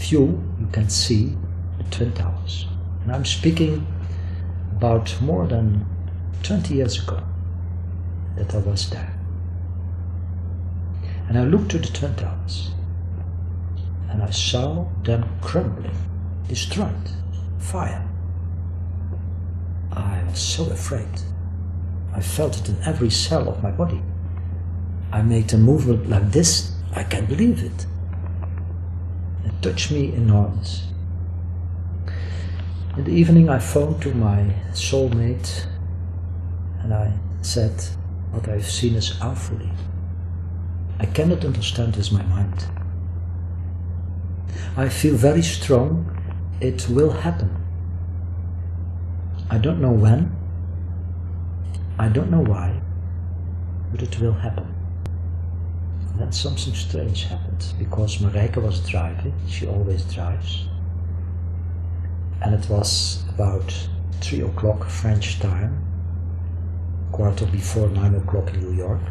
You can see the Twin Towers. And I'm speaking about more than 20 years ago that I was there. And I looked to the Twin Towers and I saw them crumbling, destroyed, fire. I was so afraid. I felt it in every cell of my body. I made a movement like this, I can't believe it. It touched me enormous. In the evening I phoned to my soulmate and I said, what I've seen is awfully. I cannot understand this in my mind. I feel very strong, it will happen. I don't know when, I don't know why, but it will happen. And then something strange happened, because Marijke was driving, she always drives. And it was about 3 o'clock French time, quarter before 9 o'clock in New York,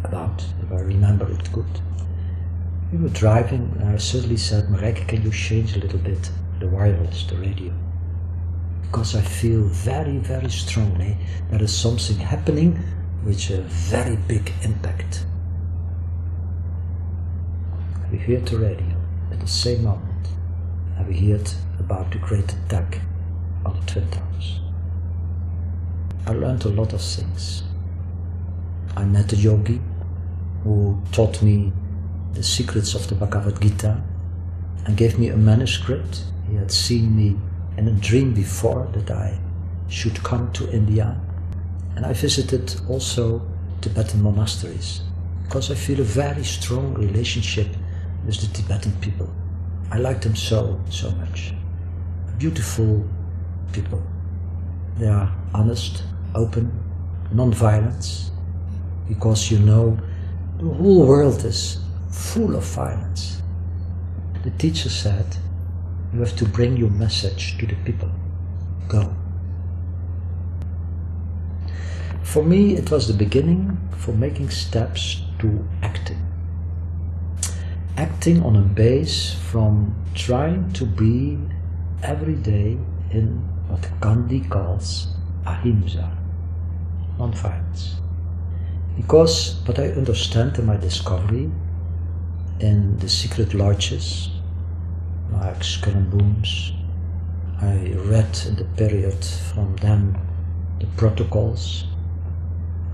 about, if I remember it good. We were driving and I suddenly said, Marijke, can you change a little bit the wireless, the radio? Because I feel very, very strongly there is something happening with a very big impact. We heard the radio at the same moment, and we heard about the great attack on the Twin Towers. I learned a lot of things. I met a yogi who taught me the secrets of the Bhagavad Gita and gave me a manuscript. He had seen me in a dream before that I should come to India, and I visited also Tibetan monasteries because I feel a very strong relationship with the Tibetan people. I like them so much. Beautiful people. They are honest, open, non-violence, because you know the whole world is full of violence. The teacher said, you have to bring your message to the people. Go. For me, it was the beginning for making steps to acting. Acting on a base from trying to be every day in what Gandhi calls ahimsa, non-violence. Because what I understand in my discovery in the secret lodges, like Skull and Bones, I read in the period from them the protocols.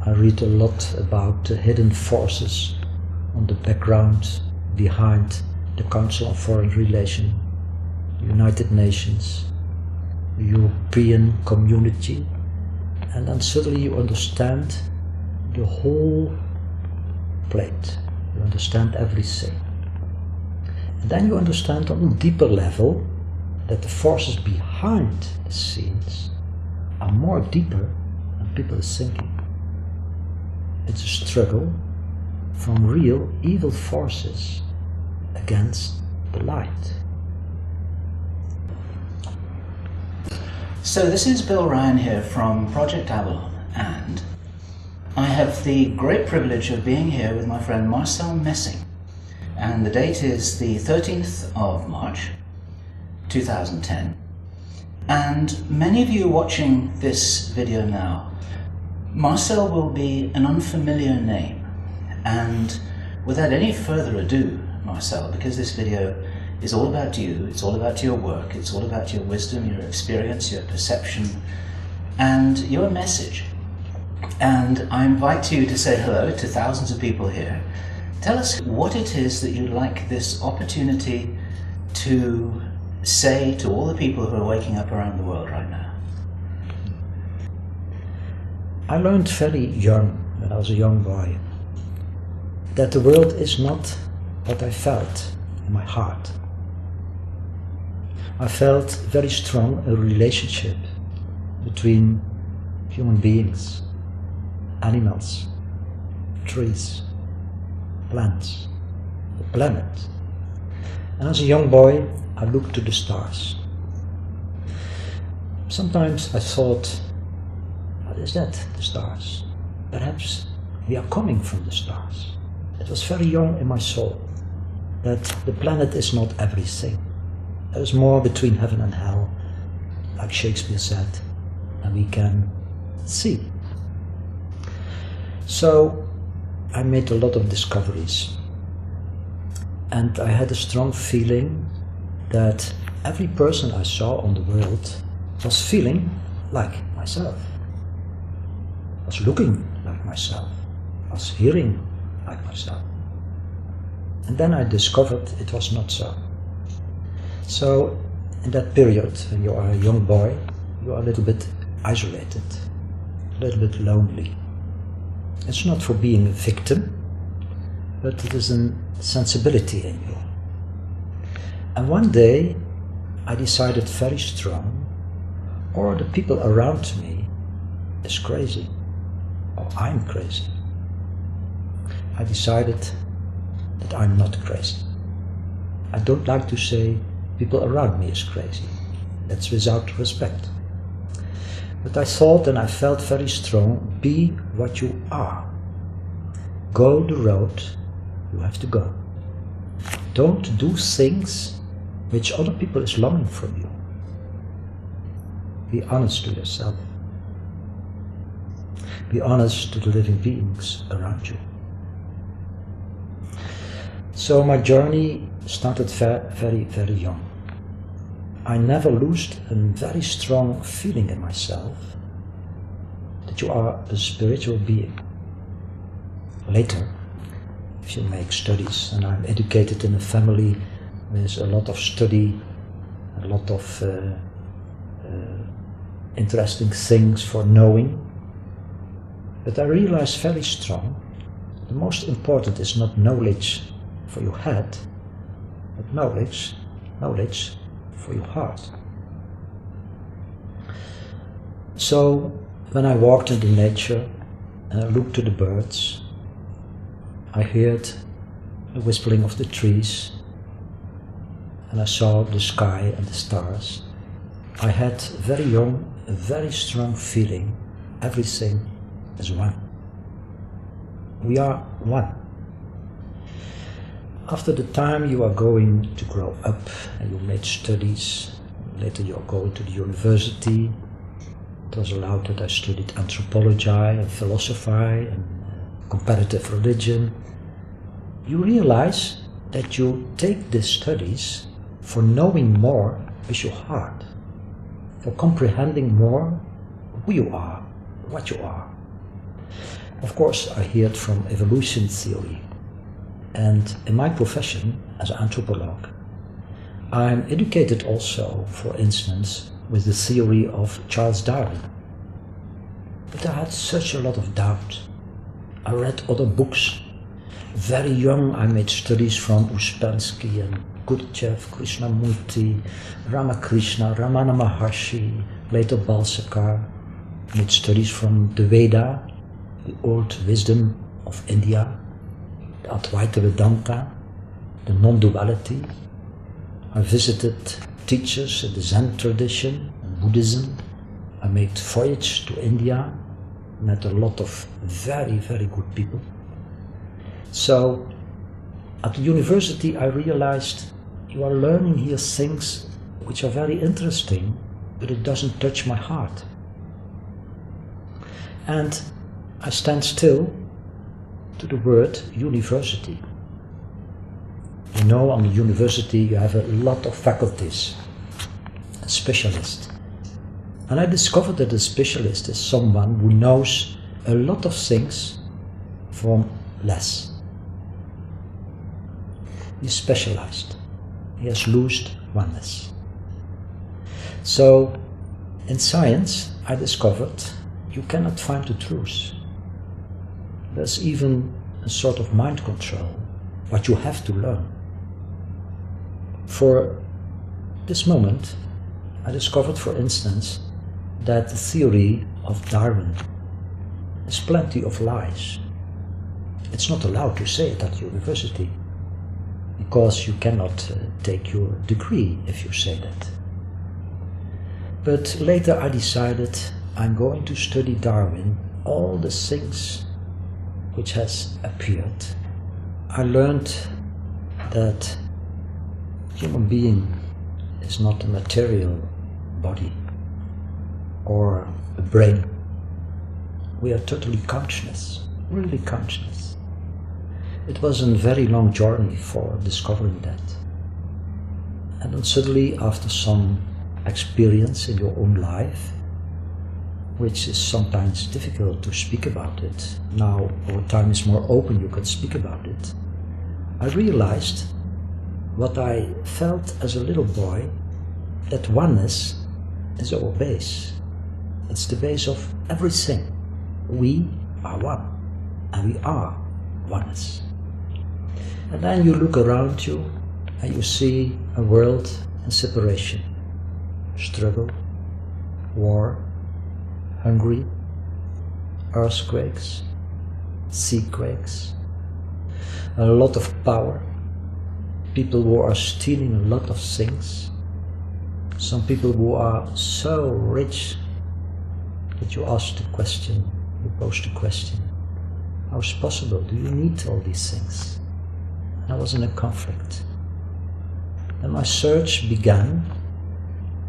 I read a lot about the hidden forces on the background behind the Council on Foreign Relations, the United Nations, the European community, and then suddenly you understand the whole plate. You understand everything. And then you understand on a deeper level that the forces behind the scenes are more deeper than people are thinking. It's a struggle from real evil forces against the light. So this is Bill Ryan here from Project Avalon, and I have the great privilege of being here with my friend Marcel Messing, and the date is the 13th of March 2010, and many of you watching this video now, Marcel will be an unfamiliar name, and without any further ado, Marcel, because this video is all about you, it's all about your work, it's all about your wisdom, your experience, your perception, and your message. And I invite you to say hello to thousands of people here. Tell us what it is that you'd like this opportunity to say to all the people who are waking up around the world right now. I learned very young, when I was a young boy, that the world is not what I felt in my heart. I felt very strong a relationship between human beings, animals, trees, plants, the planet. And as a young boy, I looked to the stars. Sometimes I thought, what is that, the stars? Perhaps we are coming from the stars. It was very young in my soul that the planet is not everything. There is more between heaven and hell, like Shakespeare said, than we can see. So I made a lot of discoveries, and I had a strong feeling that every person I saw on the world was feeling like myself, was looking like myself, was hearing like myself. And then I discovered it was not so. So in that period, when you are a young boy, you are a little bit isolated, a little bit lonely. It's not for being a victim, but it is a sensibility in you. And one day I decided very strong, or the people around me is crazy, or I'm crazy. I decided that I'm not crazy. I don't like to say people around me is crazy. That's without respect. But I thought and I felt very strong, be what you are. Go the road you have to go. Don't do things which other people is longing from you. Be honest to yourself. Be honest to the living beings around you. So my journey started very, very young. I never lost a very strong feeling in myself that you are a spiritual being. Later, if you make studies, and I'm educated in a family with a lot of study, a lot of interesting things for knowing, but I realized very strong, the most important is not knowledge for your head, but knowledge for your heart. So when I walked into nature and I looked to the birds, I heard the whispering of the trees and I saw the sky and the stars. I had very young, a very strong feeling, everything is one. We are one. After the time you are going to grow up and you made studies, later you are going to the university. It was allowed that I studied anthropology and philosophy and comparative religion. You realize that you take these studies for knowing more with your heart, for comprehending more who you are, what you are. Of course, I heard from evolution theory. And in my profession as an anthropologist, I'm educated also, for instance, with the theory of Charles Darwin. But I had such a lot of doubt. I read other books. Very young I made studies from Uspensky and Gurdjieff, Krishnamurti, Ramakrishna, Ramana Maharshi, later Balsakar. I made studies from the Veda, the old wisdom of India, the Advaita Vedanta, the non-duality. I visited teachers in the Zen tradition and Buddhism. I made voyage to India, met a lot of very, very good people. So at the university I realized you are learning here things which are very interesting, but it doesn't touch my heart. And I stand still to the word university. You know, on the university you have a lot of faculties, a specialist. And I discovered that a specialist is someone who knows a lot of things from less. He's specialized. He has lost oneness. So, in science, I discovered you cannot find the truth. There's even a sort of mind control, what you have to learn. For this moment, I discovered, for instance, that the theory of Darwin has plenty of lies. It's not allowed to say it at university, because you cannot take your degree if you say that. But later I decided I'm going to study Darwin, all the things which has appeared. I learned that human being is not a material body or a brain. We are totally consciousness, really consciousness. It was a very long journey for discovering that. And then suddenly, after some experience in your own life, which is sometimes difficult to speak about it, now our time is more open, you can speak about it, I realized what I felt as a little boy, that oneness is our base. It's the base of everything. We are one, and we are oneness. And then you look around you and you see a world in separation, struggle, war, hungry, earthquakes, seaquakes, a lot of power, people who are stealing a lot of things, some people who are so rich that you ask the question, you pose the question, how is it possible? Do you need all these things? And I was in a conflict. And my search began.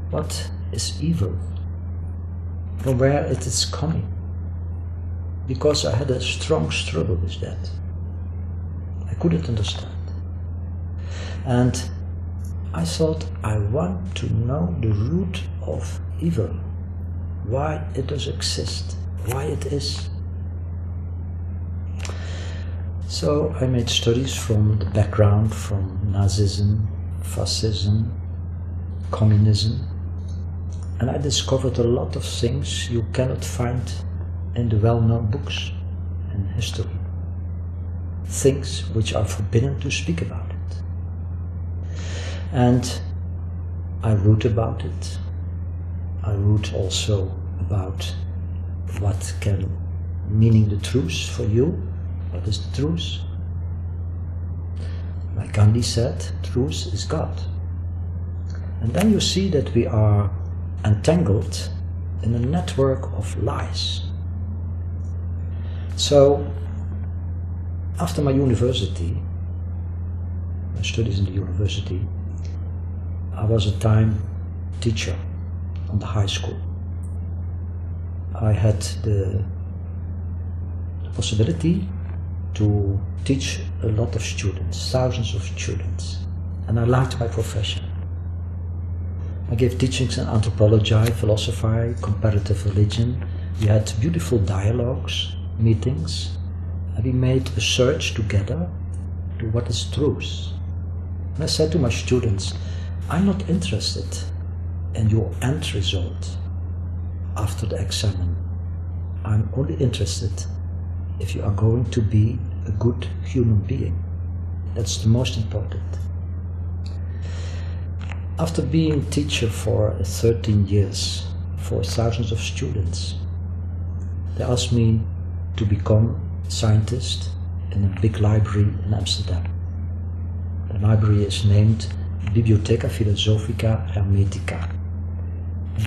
What is evil? From where it is coming? Because I had a strong struggle with that. I couldn't understand. And I thought, I want to know the root of evil. Why it does exist. Why it is. So I made studies from the background, from Nazism, fascism, communism, and I discovered a lot of things you cannot find in the well-known books in history. Things which are forbidden to speak about it. And I wrote about it. I wrote also about what can meaning the truth for you. What is the truth? Like Gandhi said, truth is God. And then you see that we are entangled in a network of lies. So, after my university, my studies in the university, I was a time teacher on the high school. I had the possibility to teach a lot of students, thousands of students, and I liked my profession. I gave teachings in anthropology, philosophy, comparative religion. We had beautiful dialogues, meetings, and we made a search together to what is truth. And I said to my students, I'm not interested in your end result after the examen. I'm only interested if you are going to be a good human being. That's the most important. After being teacher for 13 years, for thousands of students, they asked me to become scientist in a big library in Amsterdam. The library is named Bibliotheca Philosophica Hermetica.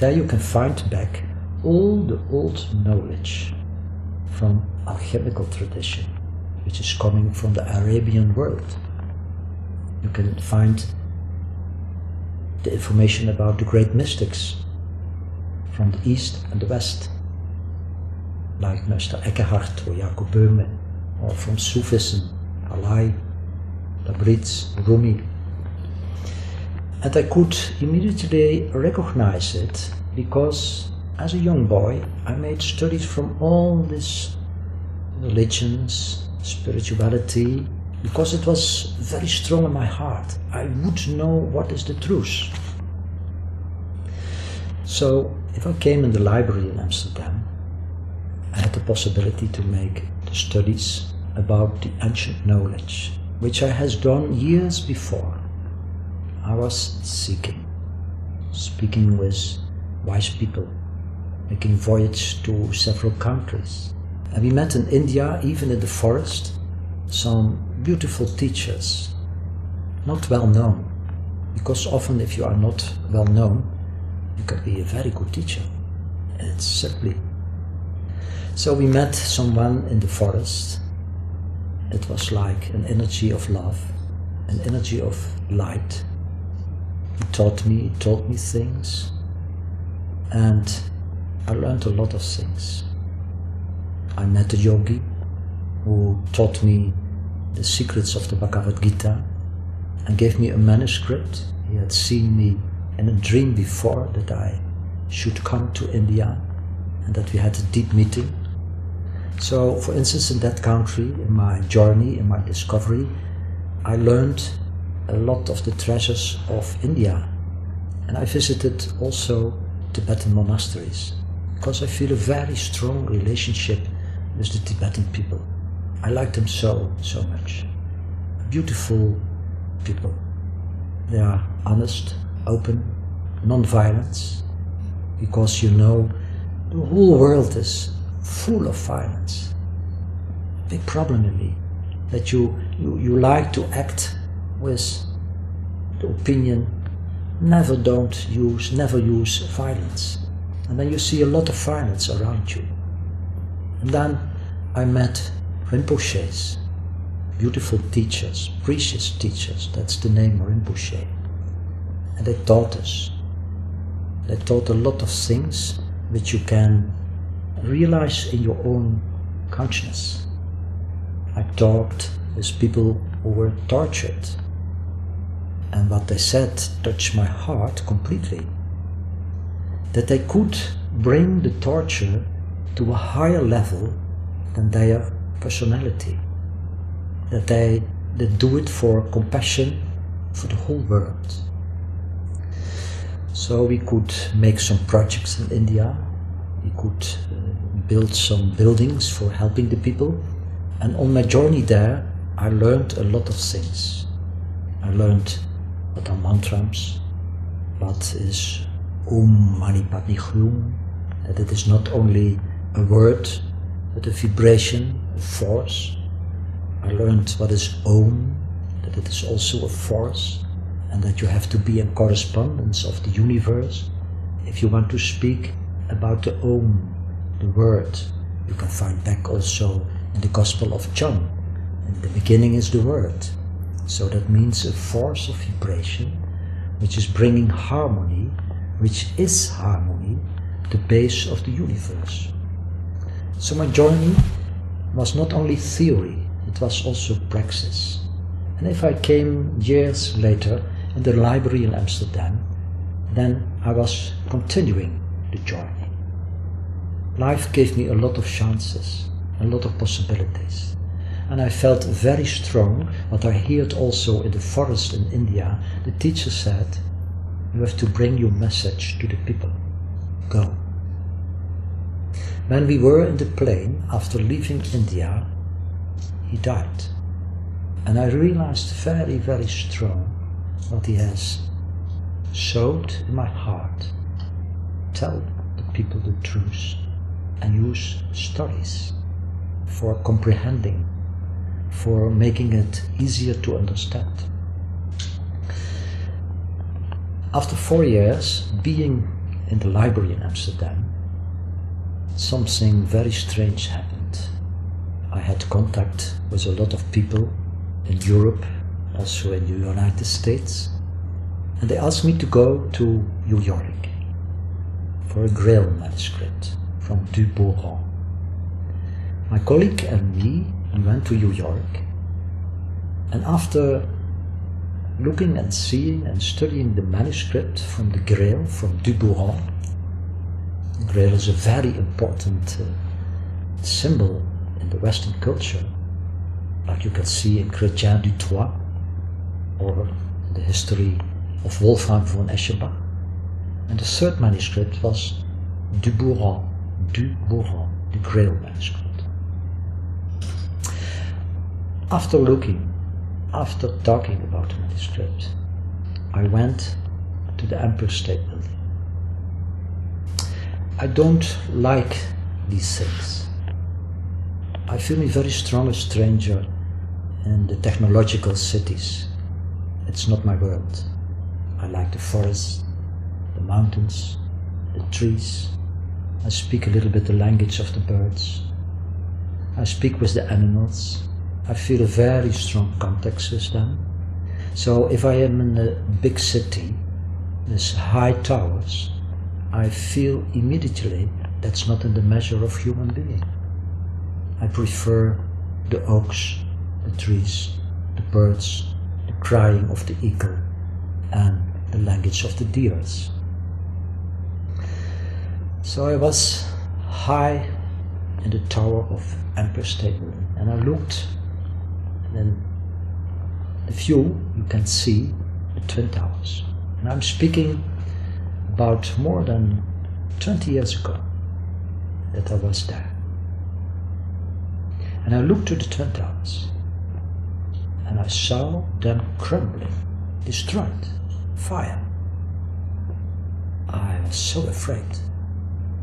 There you can find back all the old knowledge from alchemical tradition, which is coming from the Arabian world. You can find the information about the great mystics from the East and the West, like Mr. Eckhart or Jacob Böhme, or from Sufism, Halai, Tabriz, Rumi. And I could immediately recognize it because as a young boy I made studies from all these religions, spirituality, because it was very strong in my heart. I would know what is the truth. So if I came in the library in Amsterdam, I had the possibility to make the studies about the ancient knowledge, which I had done years before. I was seeking, speaking with wise people, making voyage to several countries. And we met in India, even in the forest, some beautiful teachers, not well known, because often if you are not well known, you can be a very good teacher. It's simply. So we met someone in the forest. It was like an energy of love, an energy of light. He told me things, and I learned a lot of things. I met a yogi who taught me the secrets of the Bhagavad Gita and gave me a manuscript. He had seen me in a dream before that I should come to India and that we had a deep meeting. So, for instance, in that country, in my journey, in my discovery, I learned a lot of the treasures of India. And I visited also Tibetan monasteries because I feel a very strong relationship with the Tibetan people. I like them so much. Beautiful people. They are honest, open, non-violence, because you know the whole world is full of violence. Big problem in me, that you like to act with the opinion, never use violence. And then you see a lot of violence around you. And then I met Rinpoches, beautiful teachers, precious teachers, that's the name Rinpoche. And they taught us. They taught a lot of things which you can realize in your own consciousness. I talked with people who were tortured, and what they said touched my heart completely. That they could bring the torture to a higher level than their personality. That they do it for compassion for the whole world. So we could make some projects in India. We could build some buildings for helping the people. And on my journey there, I learned a lot of things. I learned what are mantras, what is Om Mani Padme Hum, that it is not only a word, but a vibration, a force. I learned what is Om, that it is also a force, and that you have to be in correspondence of the universe. If you want to speak about the Om, the word, you can find back also in the Gospel of John. In the beginning is the word. So that means a force of vibration, which is bringing harmony, which is harmony, the base of the universe. So my journey was not only theory, it was also praxis. And if I came years later in the library in Amsterdam, then I was continuing the journey. Life gave me a lot of chances, a lot of possibilities. And I felt very strong, what I heard also in the forest in India. The teacher said, you have to bring your message to the people. Go. When we were in the plane, after leaving India, he died. And I realized very, very strong what he has sowed in my heart. Tell the people the truth and use stories for comprehending, for making it easier to understand. After 4 years being in the library in Amsterdam, something very strange happened. I had contact with a lot of people in Europe, also in the United States, and they asked me to go to New York for a Grail manuscript from Du Bourgon. My colleague and me, we went to New York, and after looking and seeing and studying the manuscript from the Grail, from Dubourg. The Grail is a very important symbol in the Western culture, like you can see in Chrétien du Troyes, or in the history of Wolfram von Eschenbach. And the third manuscript was Dubourg, the Grail manuscript. After talking about the manuscript, I went to the Empire State Building. I don't like these things. I feel me very strong a stranger in the technological cities. It's not my world. I like the forests, the mountains, the trees. I speak a little bit the language of the birds. I speak with the animals. I feel a very strong contact with them. So if I am in a big city with high towers, I feel immediately that's not in the measure of human being. I prefer the oaks, the trees, the birds, the crying of the eagle, and the language of the deers. So I was high in the tower of Empire State Building, and I looked, and in the view you can see the Twin Towers. And I'm speaking about more than 20 years ago that I was there. And I looked to the Twin Towers, and I saw them crumbling, destroyed, fire. I was so afraid.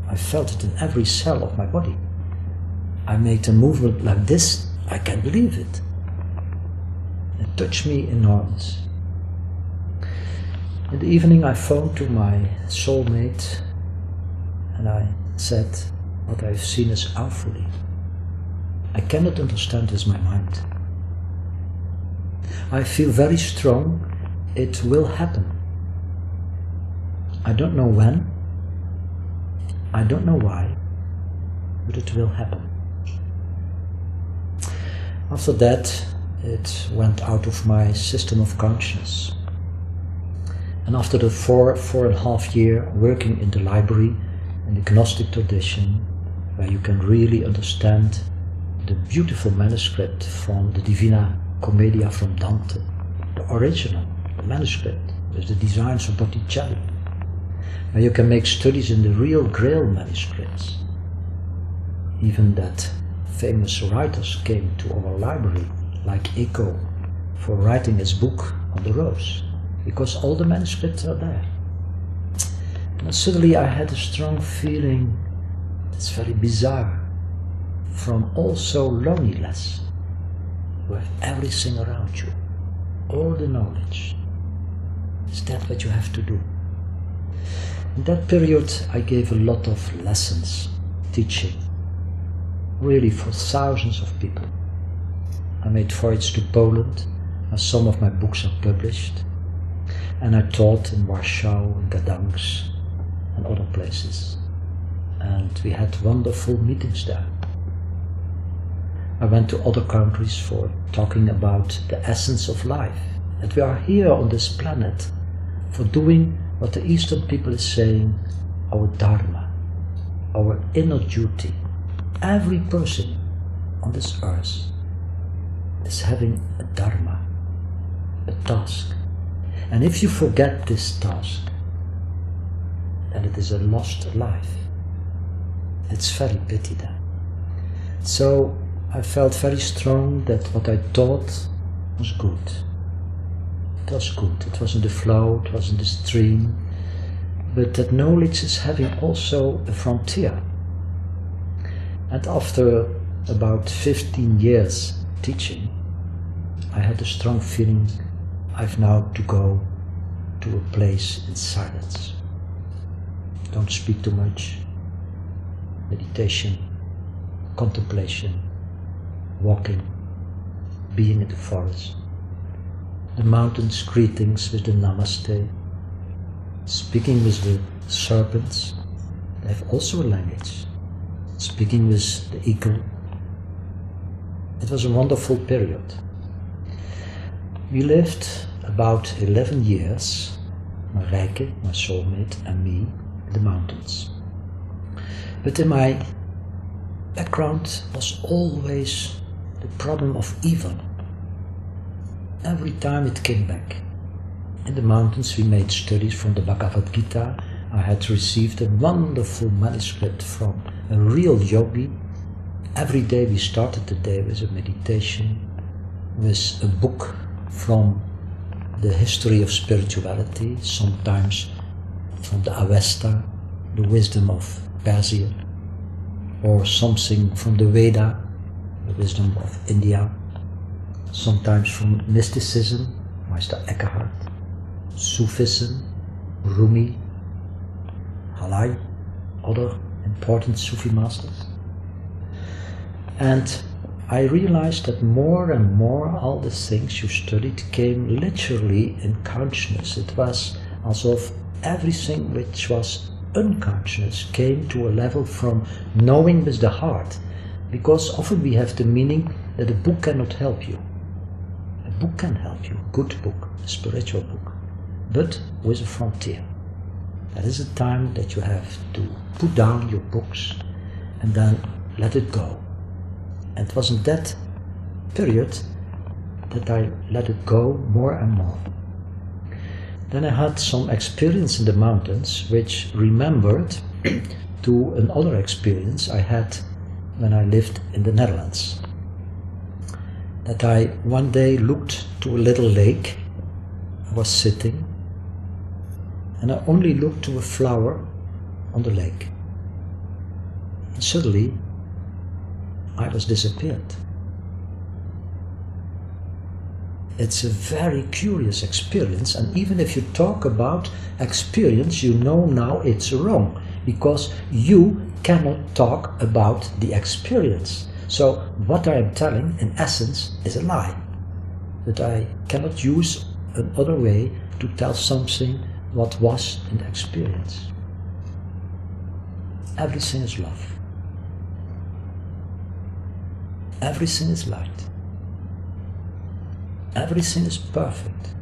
I felt it in every cell of my body. I made a movement like this, I can't believe it. It touched me enormous. In the evening I phoned to my soulmate and I said, what I've seen is awfully. I cannot understand with my mind. I feel very strong, it will happen. I don't know when, I don't know why, but it will happen. After that, it went out of my system of consciousness. And after the four and a half year working in the library, in the Gnostic tradition, where you can really understand the beautiful manuscript from the Divina Commedia from Dante, the original, the manuscript, with the designs of Botticelli, where you can make studies in the real Grail manuscripts. Even that famous writers came to our library, like Eco, for writing his book on the rose, because all the manuscripts are there. And suddenly I had a strong feeling, it's very bizarre, from also loneliness. You have everything around you, all the knowledge. Is that what you have to do? In that period I gave a lot of lessons, teaching, really for thousands of people. I made voyages to Poland, and some of my books are published. And I taught in Warsaw, in Gdansk, and other places. And we had wonderful meetings there. I went to other countries for talking about the essence of life. That we are here on this planet for doing what the Eastern people is saying, our dharma, our inner duty. Every person on this earth is having a dharma, a task. And if you forget this task, then it is a lost life. It's very pity then. So I felt very strong that what I taught was good. It was good. It was in the flow, it was in the stream. But that knowledge is having also a frontier. And after about 15 years teaching, I had a strong feeling I've now to go to a place in silence. Don't speak too much. Meditation, contemplation, walking, being in the forest, the mountains, greetings with the namaste, speaking with the serpents, they have also a language, speaking with the eagle. It was a wonderful period. We lived about 11 years, Marijke, my soulmate, and me in the mountains. But in my background was always the problem of evil. Every time it came back. In the mountains we made studies from the Bhagavad Gita. I had received a wonderful manuscript from a real yogi. Every day we started the day with a meditation, with a book from the history of spirituality, sometimes from the Avesta, the wisdom of Persia, or something from the Veda, the wisdom of India, sometimes from mysticism, Meister Eckhart, Sufism, Rumi, Halai, other important Sufi masters. And I realized that more and more all the things you studied came literally in consciousness. It was as if everything which was unconscious came to a level from knowing with the heart, because often we have the meaning that a book cannot help you. A book can help you, a good book, a spiritual book, but with a frontier. That is a time that you have to put down your books and then let it go. And it was in that period that I let it go more and more. Then I had some experience in the mountains which remembered to another experience I had when I lived in the Netherlands. That I one day looked to a little lake. I was sitting and I only looked to a flower on the lake. And suddenly I was disappeared. It's a very curious experience, and even if you talk about experience, you know now it's wrong, because you cannot talk about the experience. So what I am telling in essence is a lie, that I cannot use another way to tell something what was in the experience. Everything is love. Everything is light. Everything is perfect.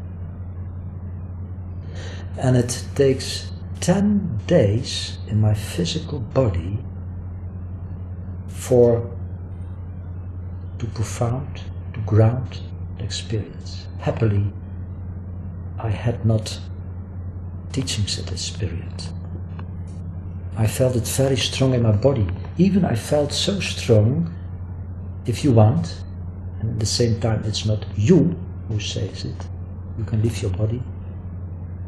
And it takes 10 days in my physical body to ground the experience. Happily, I had not teachings at this period. I felt it very strong in my body. Even I felt so strong, if you want, and at the same time it's not you who says it, you can leave your body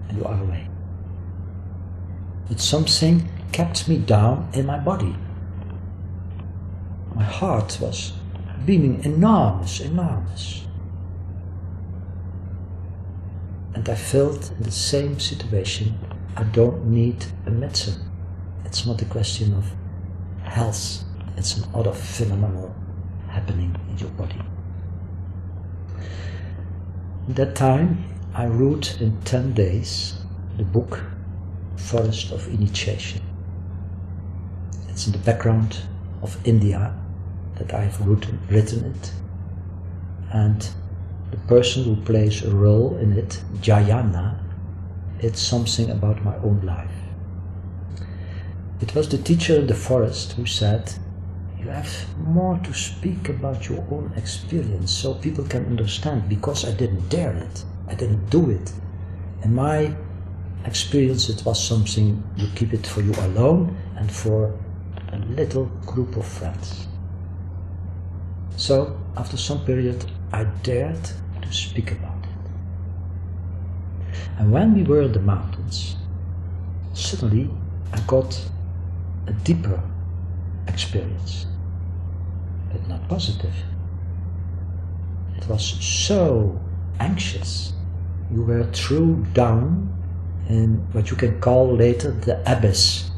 and you are away. But something kept me down in my body. My heart was beating enormous. And I felt in the same situation, I don't need a medicine. It's not a question of health, it's an other phenomenal happening in your body. At that time, I wrote in 10 days the book Forest of Initiation. It's in the background of India that I've written it, and the person who plays a role in it, Jayana, it's something about my own life. It was the teacher in the forest who said, you have more to speak about your own experience so people can understand, because I didn't dare it, I didn't do it. In my experience it was something you keep it for you alone and for a little group of friends. So after some period I dared to speak about it. And when we were in the mountains, suddenly I got a deeper experience, but not positive. It was so anxious. You were thrown down in what you can call later the abyss.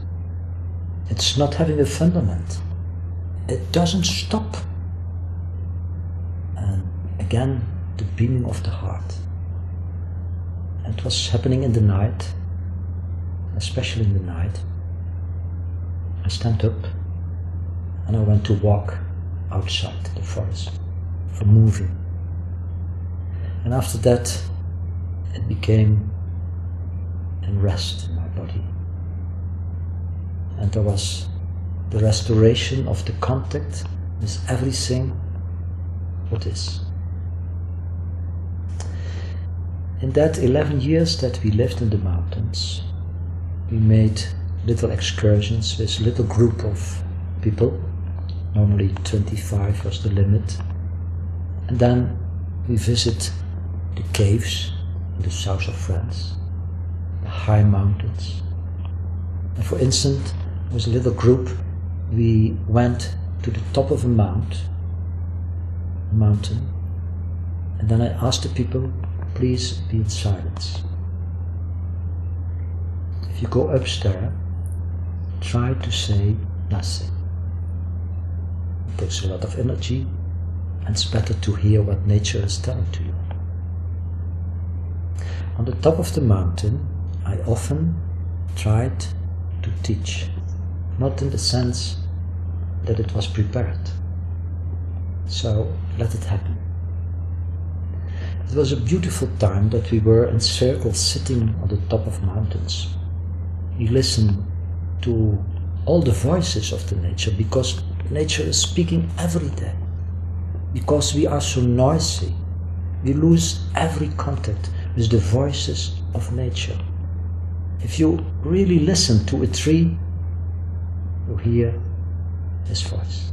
It's not having a fundament. It doesn't stop. And again, the beating of the heart. And it was happening in the night, especially in the night. I stand up and I went to walk outside the forest for moving. And after that, it became in rest in my body. And there was the restoration of the contact with everything what is. In that 11 years that we lived in the mountains, we made little excursions with a little group of people. Normally 25 was the limit. And then we visit the caves in the south of France, the high mountains. And for instance, with a little group, we went to the top of a mountain, and then I asked the people, please be in silence. If you go upstairs, try to say nothing. It takes a lot of energy, and it's better to hear what nature is telling to you. On the top of the mountain, I often tried to teach, not in the sense that it was prepared. So let it happen. It was a beautiful time that we were in circles sitting on the top of mountains. We listened to all the voices of the nature, because nature is speaking every day. Because we are so noisy, we lose every contact with the voices of nature. If you really listen to a tree, you hear his voice.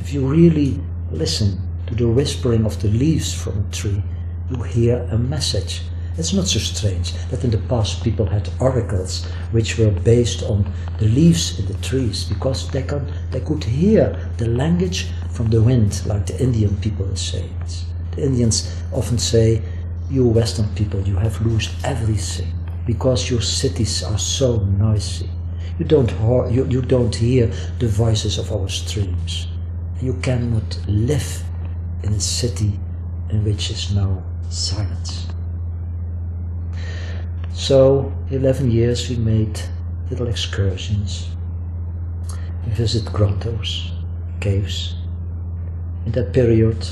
If you really listen to the whispering of the leaves from a tree, you hear a message. It's not so strange that in the past people had oracles which were based on the leaves in the trees, because they could hear the language from the wind, like the Indian people say. The Indians often say, you Western people, you have lost everything because your cities are so noisy. You don't hear the voices of our streams. You cannot live in a city in which is no silence. So, 11 years we made little excursions. We visit grottos, caves. In that period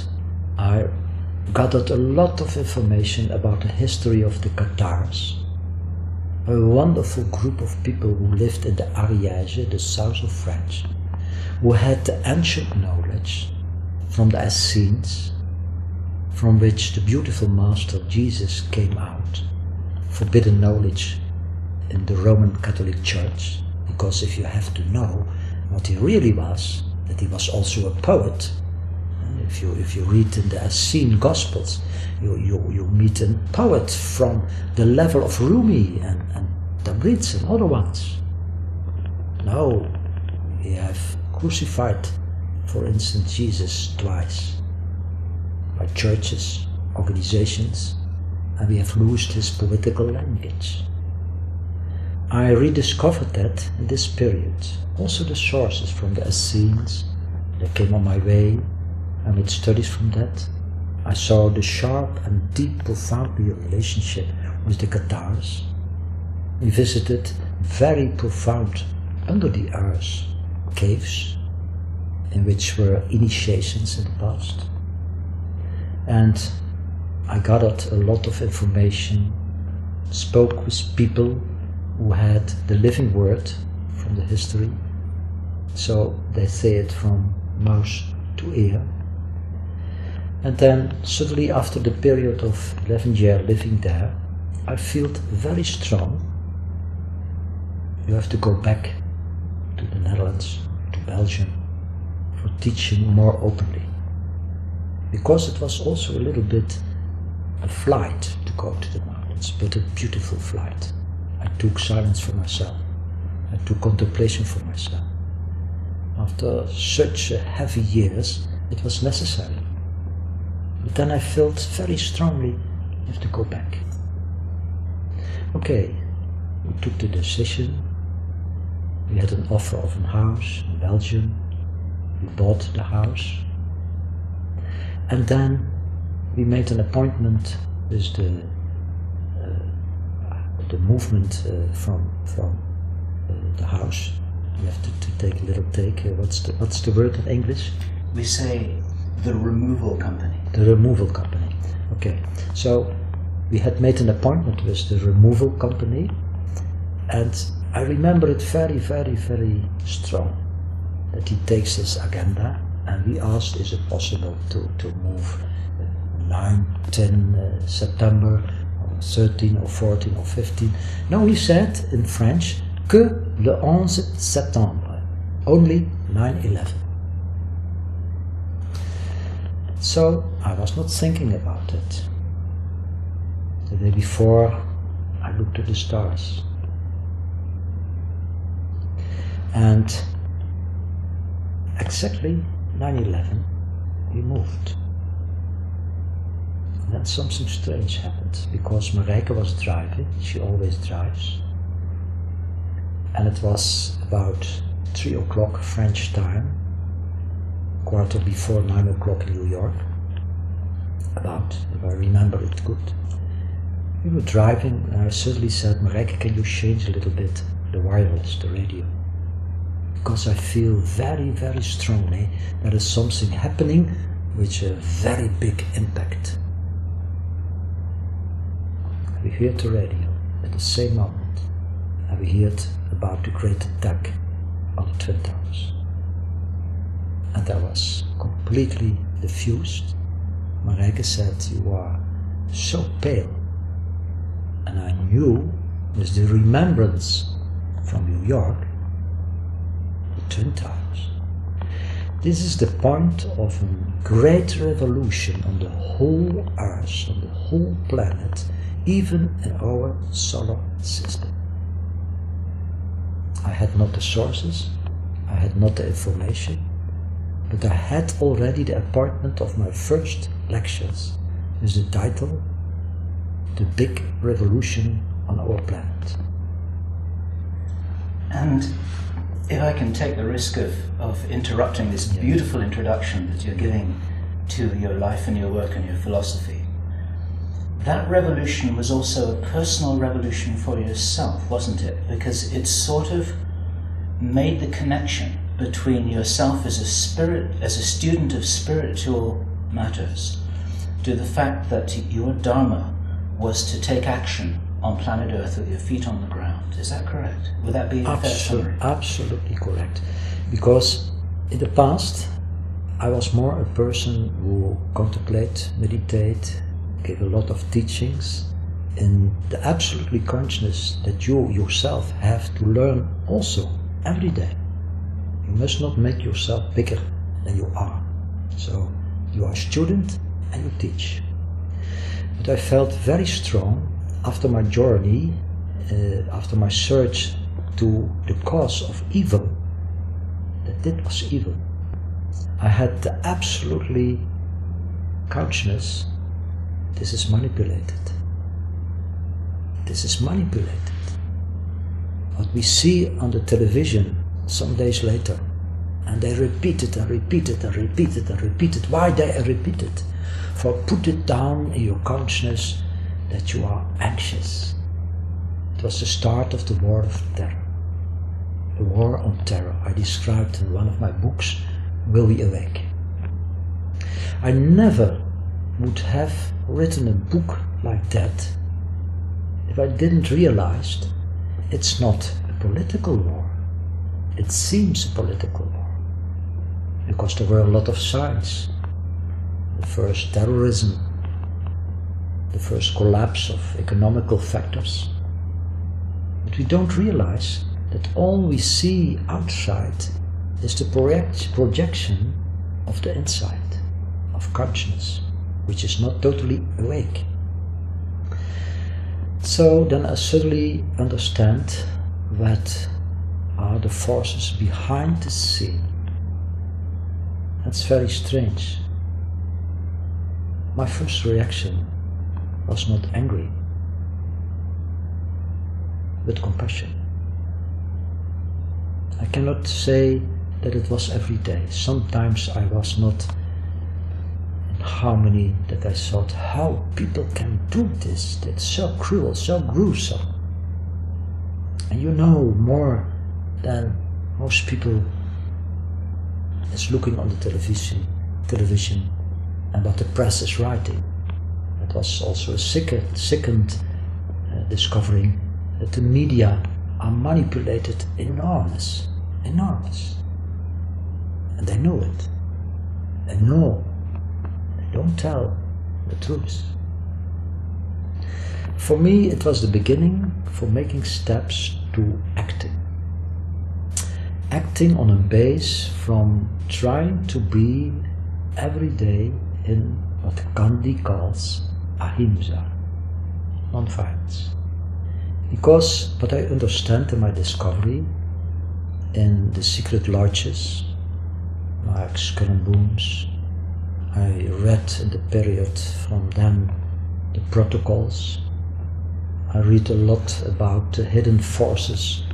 I gathered a lot of information about the history of the Cathares, a wonderful group of people who lived in the Ariège, the south of France, who had the ancient knowledge from the Essenes, from which the beautiful Master Jesus came out. Forbidden knowledge in the Roman Catholic Church, because if you have to know what he really was, that he was also a poet. If you read in the Essene Gospels, you meet a poet from the level of Rumi and Tabriz and other ones. No, we have crucified, for instance, Jesus twice by churches, organizations, and we have lost his political language. I rediscovered that in this period. Also the sources from the Essenes that came on my way. I made studies from that. I saw the sharp and deep, profound relationship with the Cathares. We visited very profound, under the earth, caves in which were initiations in the past. And I gathered a lot of information, spoke with people who had the living word from the history, so they say it from mouth to ear. And then suddenly, after the period of 11 years living there, I felt very strong. You have to go back to the Netherlands, to Belgium, for teaching more openly. Because it was also a little bit a flight to go to the mountains, but a beautiful flight. I took silence for myself. I took contemplation for myself. After such heavy years, it was necessary. But then I felt very strongly, I have to go back. Okay, we took the decision. We had an offer of a house in Belgium. We bought the house. And then we made an appointment with the movement from the house. You have to take a little take. What's the word in English? We say the removal company. The removal company. Okay. So We had made an appointment with the removal company, and I remember it very, very, very strong that he takes his agenda, and we asked, is it possible to move 9, 10 September, or 13 or 14 or 15. No, he said in French, que le 11 septembre, only 9/11. So I was not thinking about it. The day before, I looked at the stars. And exactly 9/11, we moved. And then something strange happened, because Marijke was driving, she always drives. And it was about 3 o'clock French time, quarter before 9 o'clock in New York, about, if I remember it good. We were driving, and I suddenly said, Marijke, can you change a little bit the wireless, the radio? Because I feel very, very strongly there is something happening with a very big impact. We heard the radio at the same moment, and we heard about the great attack on the Twin Towers. And I was completely diffused. Marijke said, you are so pale. And I knew, with the remembrance from New York, the Twin Towers. This is the point of a great revolution on the whole Earth, on the whole planet, even in our solar system. I had not the sources, I had not the information, but I had already the appointment of my first lectures with the title, The Big Revolution on Our Planet. And if I can take the risk of interrupting this beautiful introduction that you're giving to your life and your work and your philosophy, that revolution was also a personal revolution for yourself, wasn't it? Because it sort of made the connection between yourself as a spirit, as a student of spiritual matters, to the fact that your dharma was to take action on planet Earth with your feet on the ground. Is that correct? Would that be a fair summary? Absolutely correct. Because in the past, I was more a person who contemplate, meditate, gave a lot of teachings in the absolutely consciousness that you yourself have to learn also every day. You must not make yourself bigger than you are. So you are a student and you teach. But I felt very strong after my journey, after my search to the cause of evil, that it was evil. I had the absolutely consciousness, this is manipulated. This is manipulated. What we see on the television some days later, and they repeat it and repeat it and repeat it and repeat it. Why they repeat it? For put it down in your consciousness that you are anxious. It was the start of the war of terror. The war on terror I described in one of my books, Will We Awake? I never would have written a book like that if I didn't realize it's not a political war. It seems a political war because there were a lot of signs. The first terrorism, the first collapse of economical factors. But we don't realize that all we see outside is the projection of the inside, of consciousness, which is not totally awake. So then I suddenly understand what are the forces behind the scene. That's very strange. My first reaction was not angry, but compassion. I cannot say that it was every day. Sometimes I was not in harmony, that I thought how people can do this. It's so cruel, so gruesome. And you know more than most people is looking on the television and what the press is writing. It was also a second discovering that the media are manipulated enormous. And they know it. They know. They don't tell the truth. For me, it was the beginning for making steps to acting. Acting on a base from trying to be every day in what Gandhi calls ahimsa, non-violence. Because what I understand in my discovery, in the secret lodges, like Skull and Bones, I read in the period from then the protocols. I read a lot about the hidden forces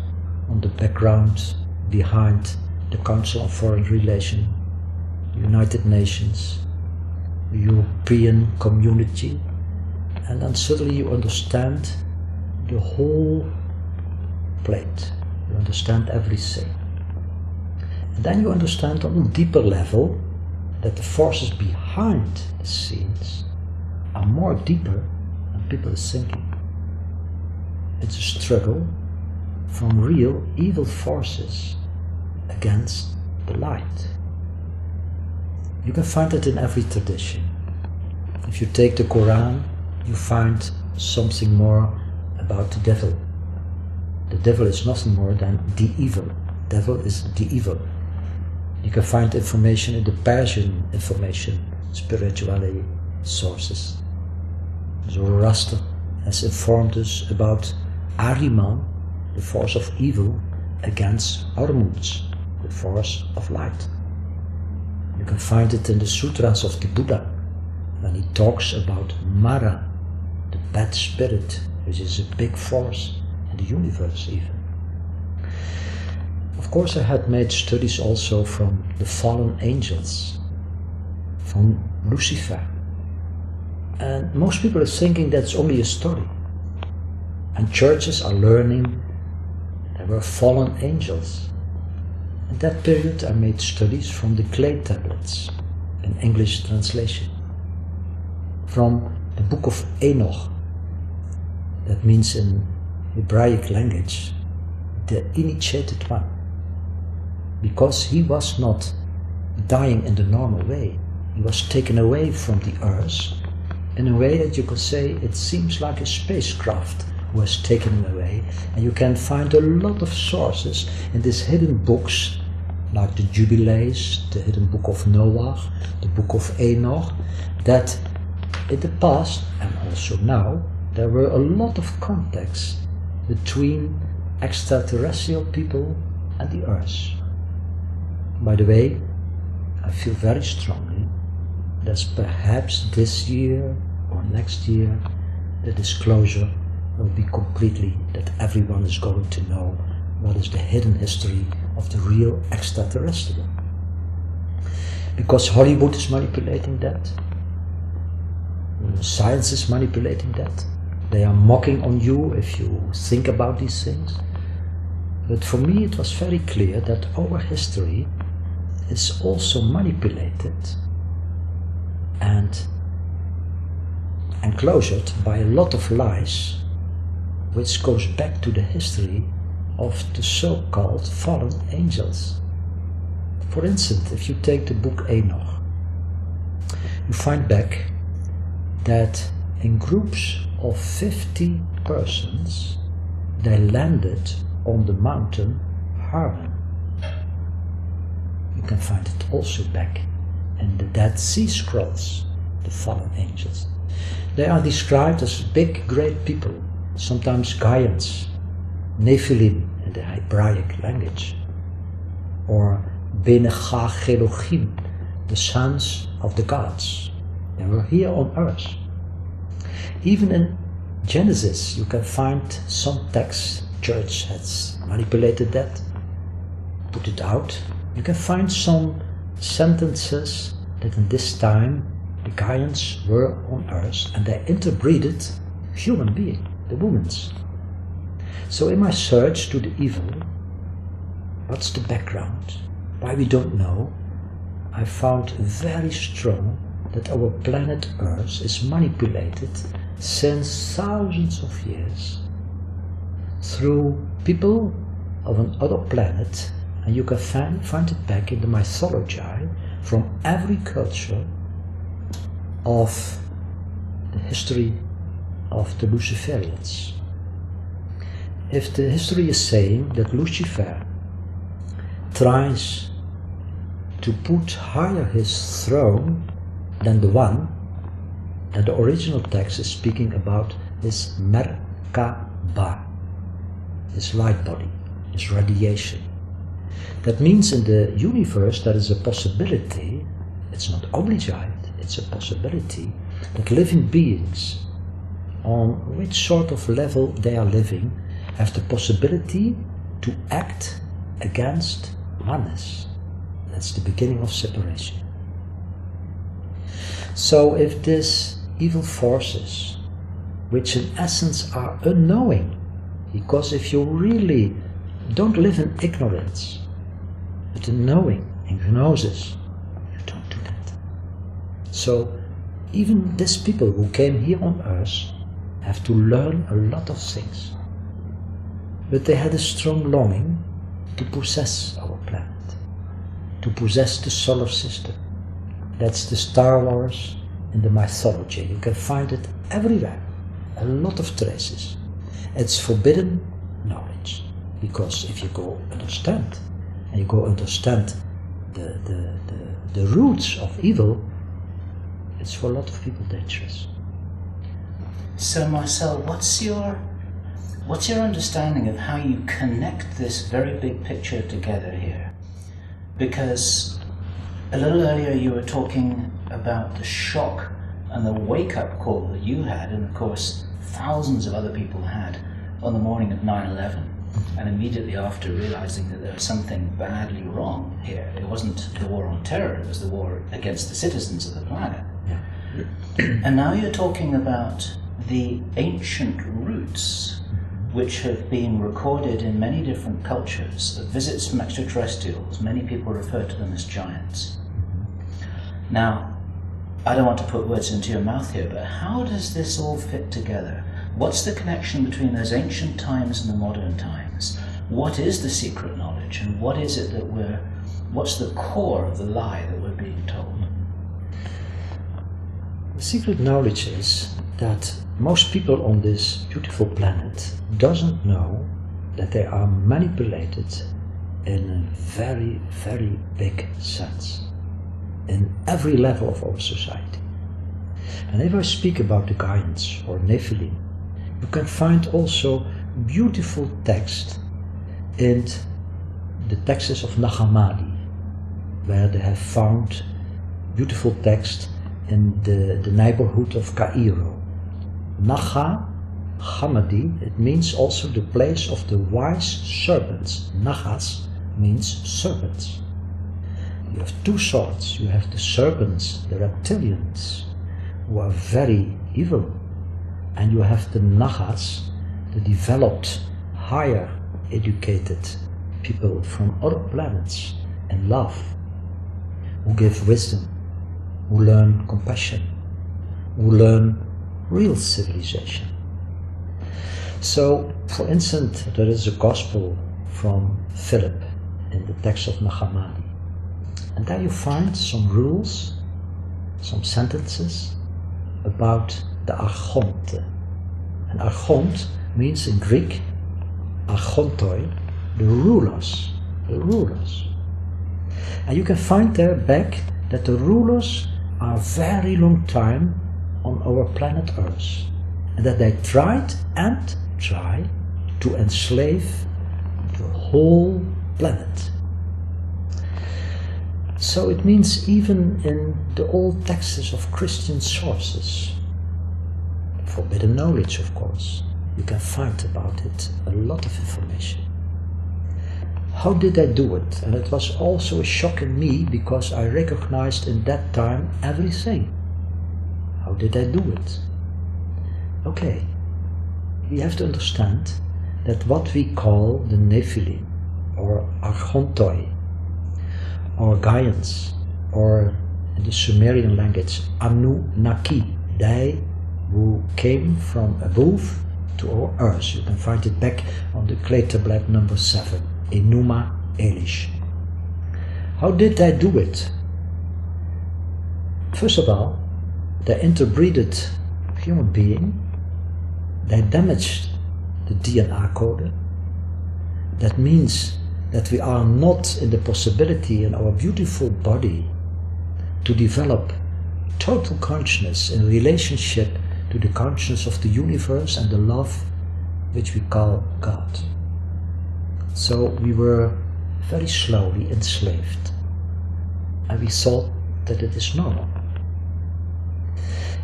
on the background behind the Council on Foreign Relations, the United Nations, the European community, and then suddenly you understand the whole plate. You understand everything. And then you understand on a deeper level that the forces behind the scenes are more deeper than people are thinking. It's a struggle from real evil forces against the light. You can find it in every tradition. If you take the Quran, you find something more about the devil. The devil is nothing more than the evil. Devil is the evil. You can find information in the Persian information, spirituality sources. Zoroaster has informed us about Ahriman, the force of evil, against Ormuzd, the force of light. You can find it in the sutras of the Buddha, when he talks about Mara, the bad spirit, which is a big force in the universe even. Of course, I had made studies also from the fallen angels, from Lucifer. And most people are thinking that's only a story. And churches are learning there were fallen angels. In that period I made studies from the clay tablets, in English translation. From the book of Enoch, that means in Hebraic language, the initiated one. Because he was not dying in the normal way. He was taken away from the earth in a way that you could say it seems like a spacecraft who has taken him away. And you can find a lot of sources in these hidden books, like the Jubilees, the hidden book of Noah, the book of Enoch, that in the past, and also now, there were a lot of contacts between extraterrestrial people and the earth. By the way, I feel very strongly that perhaps this year or next year the disclosure will be completely, that everyone is going to know what is the hidden history of the real extraterrestrial. Because Hollywood is manipulating that, science is manipulating that, they are mocking on you if you think about these things. But for me it was very clear that our history is also manipulated and enclosed by a lot of lies, which goes back to the history of the so-called fallen angels. For instance, if you take the book Enoch, you find back that in groups of 50 persons they landed on the mountain Hermon. You can find it also back in the Dead Sea Scrolls, the fallen angels. They are described as big, great people, sometimes giants, Nephilim in the Hebraic language, or Bene Elohim, the sons of the gods. They were here on earth. Even in Genesis you can find some texts. Church has manipulated that, put it out. You can find some sentences that in this time the giants were on earth and they interbreeded human being, the women's. So in my search to the evil, what's the background, why we don't know, I found very strong that our planet Earth is manipulated since thousands of years through people of another planet, and you can find it back in the mythology from every culture of the history of the Luciferians. If the history is saying that Lucifer tries to put higher his throne than the one, then the original text is speaking about his Merkaba, his light body, his radiation. That means in the universe there is a possibility, it's not obligate, it's a possibility, that living beings, on which sort of level they are living, have the possibility to act against oneness. That's the beginning of separation. So if these evil forces, which in essence are unknowing, because if you really don't live in ignorance, but in knowing, in gnosis, you don't do that. So even these people who came here on earth have to learn a lot of things. But they had a strong longing to possess our planet, to possess the solar system. That's the Star Wars in the mythology. You can find it everywhere, a lot of traces. It's forbidden knowledge, because if you go understand, and you go understand the roots of evil, it's for a lot of people dangerous. So Marcel, what's your understanding of how you connect this very big picture together here? Because a little earlier you were talking about the shock and the wake-up call that you had, and of course thousands of other people had, on the morning of 9/11, and immediately after realizing that there was something badly wrong here. It wasn't the war on terror, it was the war against the citizens of the planet. Yeah. And now you're talking about the ancient roots which have been recorded in many different cultures, the visits from extraterrestrials. Many people refer to them as giants. Now, I don't want to put words into your mouth here, but how does this all fit together? What's the connection between those ancient times and the modern times? What is the secret knowledge, and what is it that what's the core of the lie that we're being told? The secret knowledge is that most people on this beautiful planet doesn't know that they are manipulated in a very, very big sense, in every level of our society. And if I speak about the giants or Nephilim, you can find also beautiful text in the texts of Nag Hammadi, where they have found beautiful text in the neighborhood of Cairo. Nag Hammadi, it means also the place of the wise serpents. Nagas means serpents. You have two sorts. You have the serpents, the reptilians, who are very evil, and you have the Nagas, the developed, higher educated people from other planets and love, who give wisdom, who learn compassion, who learn real civilization. So, for instance, there is a gospel from Philip in the text of Nag Hammadi, and there you find some rules, some sentences about the archonte. And archont means in Greek, archontoi, the rulers, the rulers. And you can find there back that the rulers are a very long time on our planet Earth, and that they tried and try to enslave the whole planet. So it means even in the old texts of Christian sources, forbidden knowledge of course, you can find about it a lot of information. How did I do it? And it was also a shock in me, because I recognized in that time everything. How did I do it? Okay, we have to understand that what we call the Nephilim, or Archontoi, or Giants, or in the Sumerian language Anunnaki, they who came from above to our earth. You can find it back on the clay tablet number 7, Enuma Elish. How did they do it? First of all, they interbreeded human being. They damaged the DNA code. That means that we are not in the possibility in our beautiful body to develop total consciousness in relationship to the consciousness of the universe and the love which we call God. So we were very slowly enslaved, and we thought that it is normal.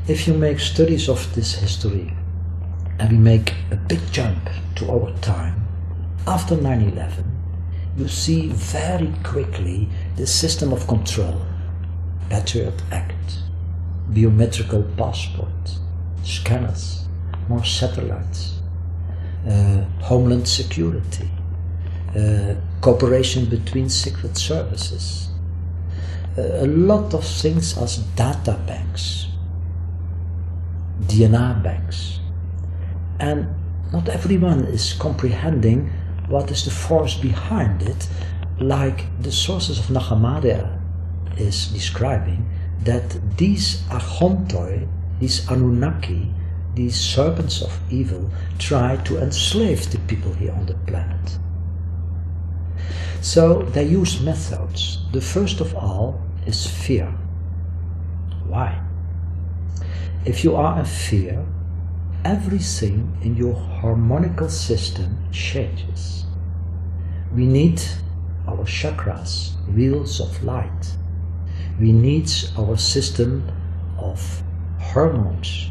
If you make studies of this history, and we make a big jump to our time, after 9/11, you see very quickly the system of control, Patriot Act, biometrical passport, scanners, more satellites, homeland security, cooperation between secret services, a lot of things as data banks, DNA banks, and not everyone is comprehending what is the force behind it, like the sources of Nag Hammadi is describing, that these Archontoi, these Anunnaki, these serpents of evil, try to enslave the people here on the planet. So they use methods. The first of all is fear. Why? If you are in fear, everything in your harmonical system changes. We need our chakras, wheels of light. We need our system of hormones.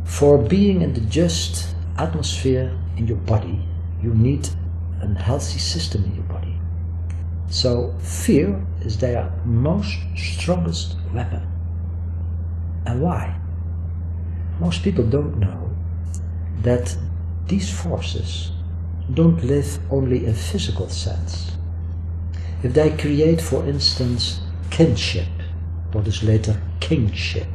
For being in the just atmosphere in your body, you need a healthy system in your body. So fear is their most strongest weapon. And why? Most people don't know that these forces don't live only in physical sense. If they create, for instance, kinship, what is later kingship,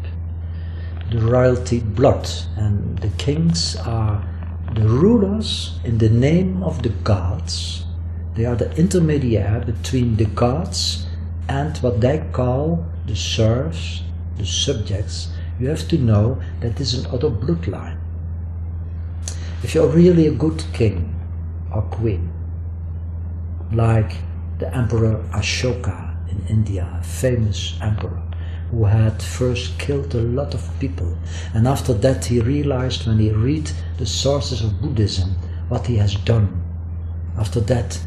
the royalty blood, and the kings are the rulers in the name of the gods. They are the intermediary between the gods and what they call the serfs, the subjects. You have to know that this is another bloodline. If you're really a good king or queen, like the Emperor Ashoka in India, a famous emperor, who had first killed a lot of people, and after that he realized, when he read the sources of Buddhism, what he has done. After that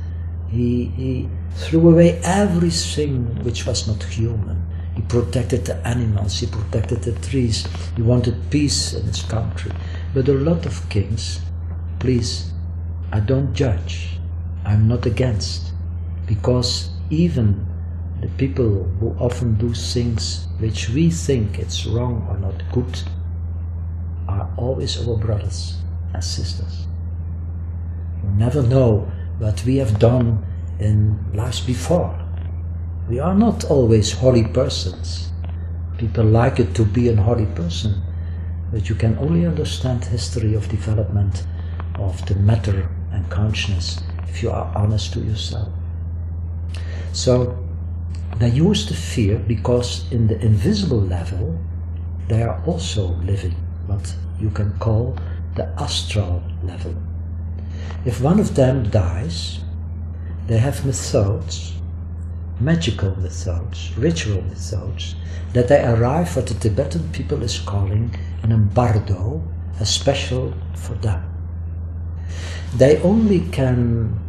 he threw away everything which was not human. He protected the animals, he protected the trees, he wanted peace in his country. But a lot of kings, please, I don't judge, I'm not against, because even the people who often do things which we think it's wrong or not good are always our brothers and sisters. You never know what we have done in lives before. We are not always holy persons. People like it to be a holy person, but you can only understand history of development of the matter and consciousness if you are honest to yourself. So they use the fear because in the invisible level they are also living what you can call the astral level. If one of them dies, they have methods, magical methods, ritual methods, that they arrive what the Tibetan people is calling an bardo, a special for them. They only can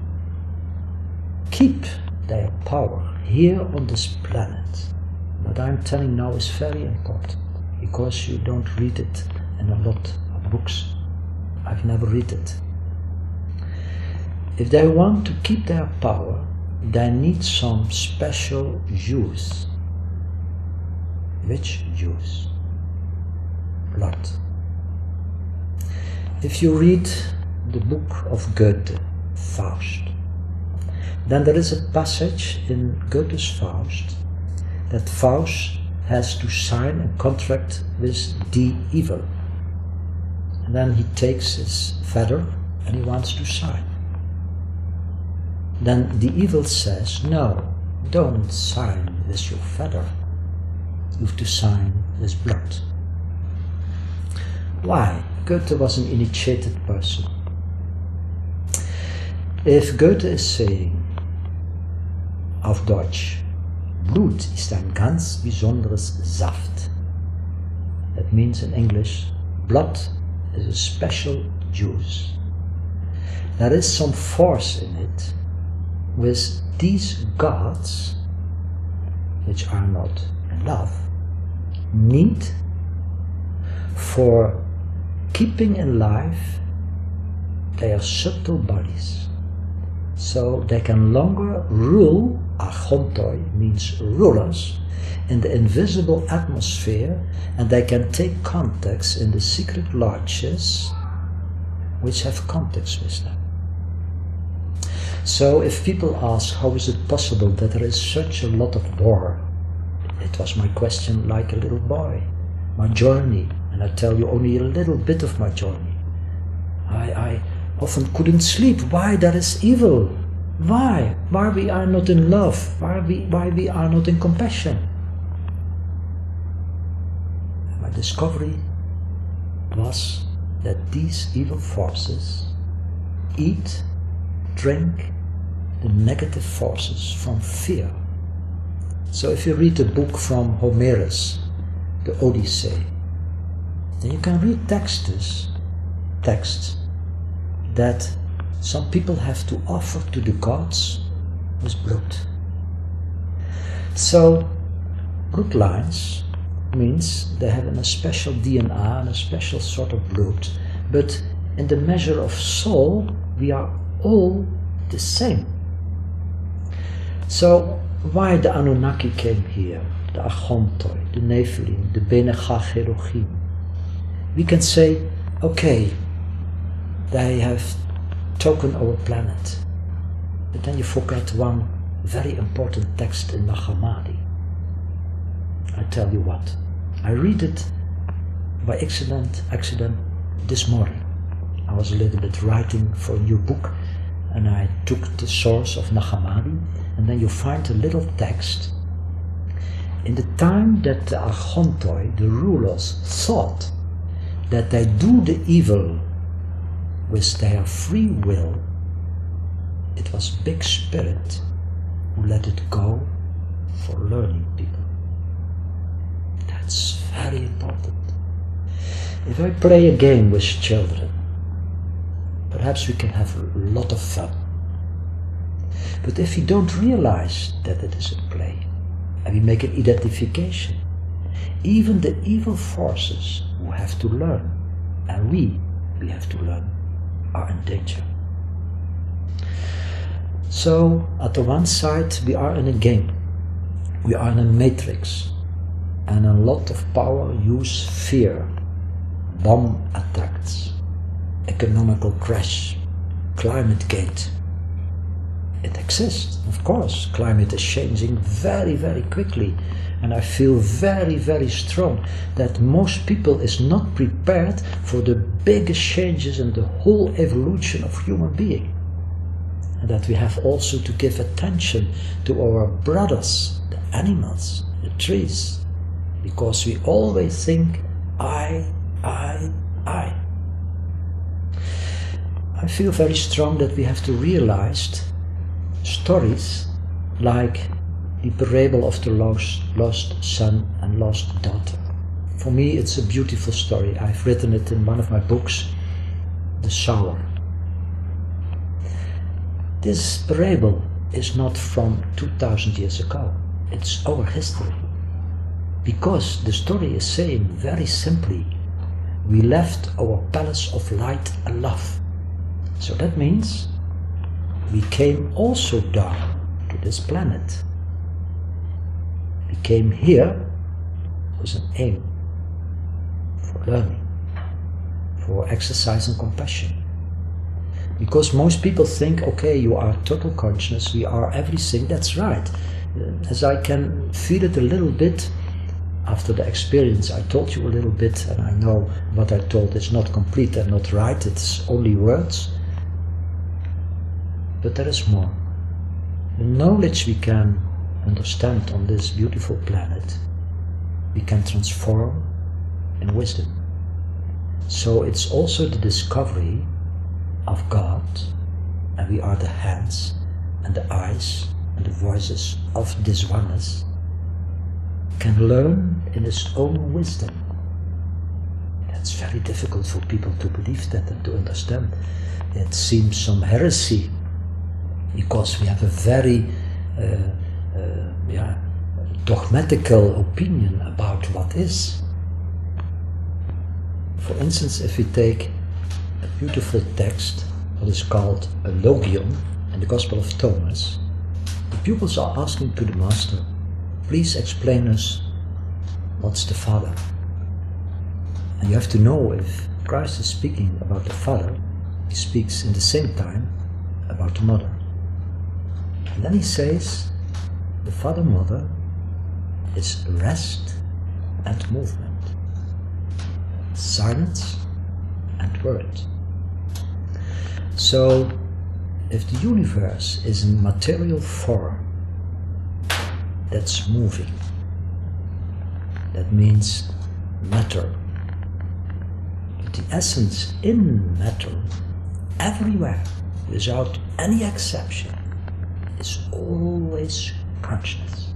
keep their power here on this planet. What I'm telling now is very important, because you don't read it in a lot of books. I've never read it. If they want to keep their power, they need some special juice. Which juice? Blood. If you read the book of Goethe, Faust, then there is a passage in Goethe's Faust that Faust has to sign a contract with the evil. And then he takes his feather and he wants to sign. Then the evil says, no, don't sign with your feather. You have to sign with blood. Why? Goethe was an initiated person. If Goethe is saying, auf Deutsch, Blut ist ein ganz besonderes Saft. That means in English, blood is a special juice. There is some force in it with these gods, which are not in love, need for keeping in life their subtle bodies. So they can longer rule, archontoi means rulers, in the invisible atmosphere, and they can take contacts in the secret lodges which have contacts with them. So if people ask how is it possible that there is such a lot of war, it was my question like a little boy, my journey, and I tell you only a little bit of my journey. I often couldn't sleep. Why there is evil? Why? Why we are not in love? Why we are not in compassion? And my discovery was that these evil forces eat, drink the negative forces from fear. So if you read the book from Homerus, the Odyssey, then you can read texts that some people have to offer to the gods with blood. So bloodlines means they have a special DNA and a special sort of blood, but in the measure of soul we are all the same. So why the Anunnaki came here, the Archontoi, the Nephilim, the Bene Chacherochim? We can say, okay, they have taken our planet. But then you forget one very important text in Nag Hammadi. I tell you what, I read it by accident this morning. I was a little bit writing for a new book, and I took the source of Nag Hammadi, and then you find a little text. In the time that the Archontoi, the rulers, thought that they do the evil with their free will, it was Big Spirit who let it go for learning people. That's very important. If I play a game with children, perhaps we can have a lot of fun. But if we don't realize that it is a play, and we make an identification, even the evil forces who have to learn, and we have to learn, are in danger. So, at the one side, we are in a game, we are in a matrix, and a lot of power use fear, bomb attacks, economical crash, climate gate. It exists, of course. Climate is changing very, very quickly, and I feel very, very strong that most people is not prepared for the biggest changes in the whole evolution of human being. And that we have also to give attention to our brothers, the animals, the trees, because we always think, I. I feel very strong that we have to realize stories like the parable of the lost son and lost daughter. For me, it's a beautiful story. I've written it in one of my books, The Shower. This parable is not from 2000 years ago. It's our history. Because the story is saying very simply, we left our palace of light and love. So that means we came also down to this planet. We came here with an aim for learning, for exercising compassion. Because most people think, okay, you are total consciousness, we are everything, that's right. as I can feel it a little bit after the experience. I told you a little bit, and I know what I told is not complete and not right, it's only words. But there is more. The knowledge we can understand on this beautiful planet, we can transform in wisdom. So it's also the discovery of God, and we are the hands and the eyes and the voices of this oneness, can learn in his own wisdom. That's very difficult for people to believe that and to understand. It seems some heresy, because we have a very dogmatical opinion about what is. For instance, if we take a beautiful text, what is called a logion in the Gospel of Thomas, the pupils are asking to the Master, please explain us what's the Father. And you have to know, if Christ is speaking about the Father, he speaks in the same time about the Mother. And then he says, the Father-Mother is rest and movement, silence and word. So, if the universe is in material form that's moving, that means matter. But the essence in matter, everywhere, without any exception, is always consciousness.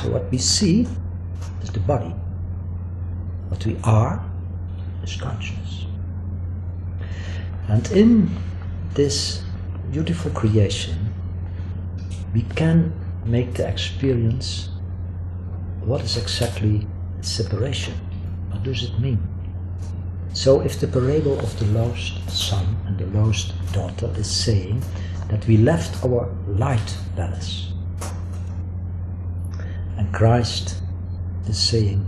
So what we see is the body. What we are is consciousness. And in this beautiful creation, we can make the experience, what is exactly separation? What does it mean? So if the parable of the lost son and the lost daughter is saying that we left our light palace, and Christ is saying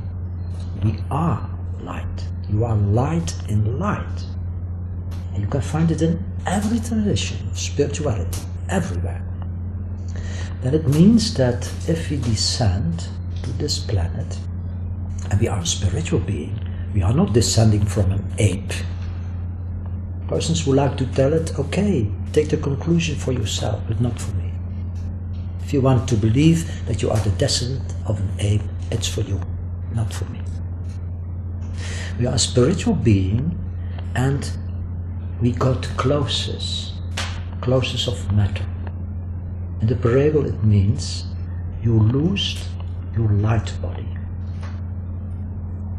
we are light, you are light in light, and you can find it in every tradition of spirituality, everywhere, then it means that if we descend to this planet, and we are a spiritual being, we are not descending from an ape. Persons who like to tell it, okay, take the conclusion for yourself, but not for me. If you want to believe that you are the descendant of an ape, it's for you, not for me. We are a spiritual being, and we got closest of matter. In the parable it means you loosed your light body.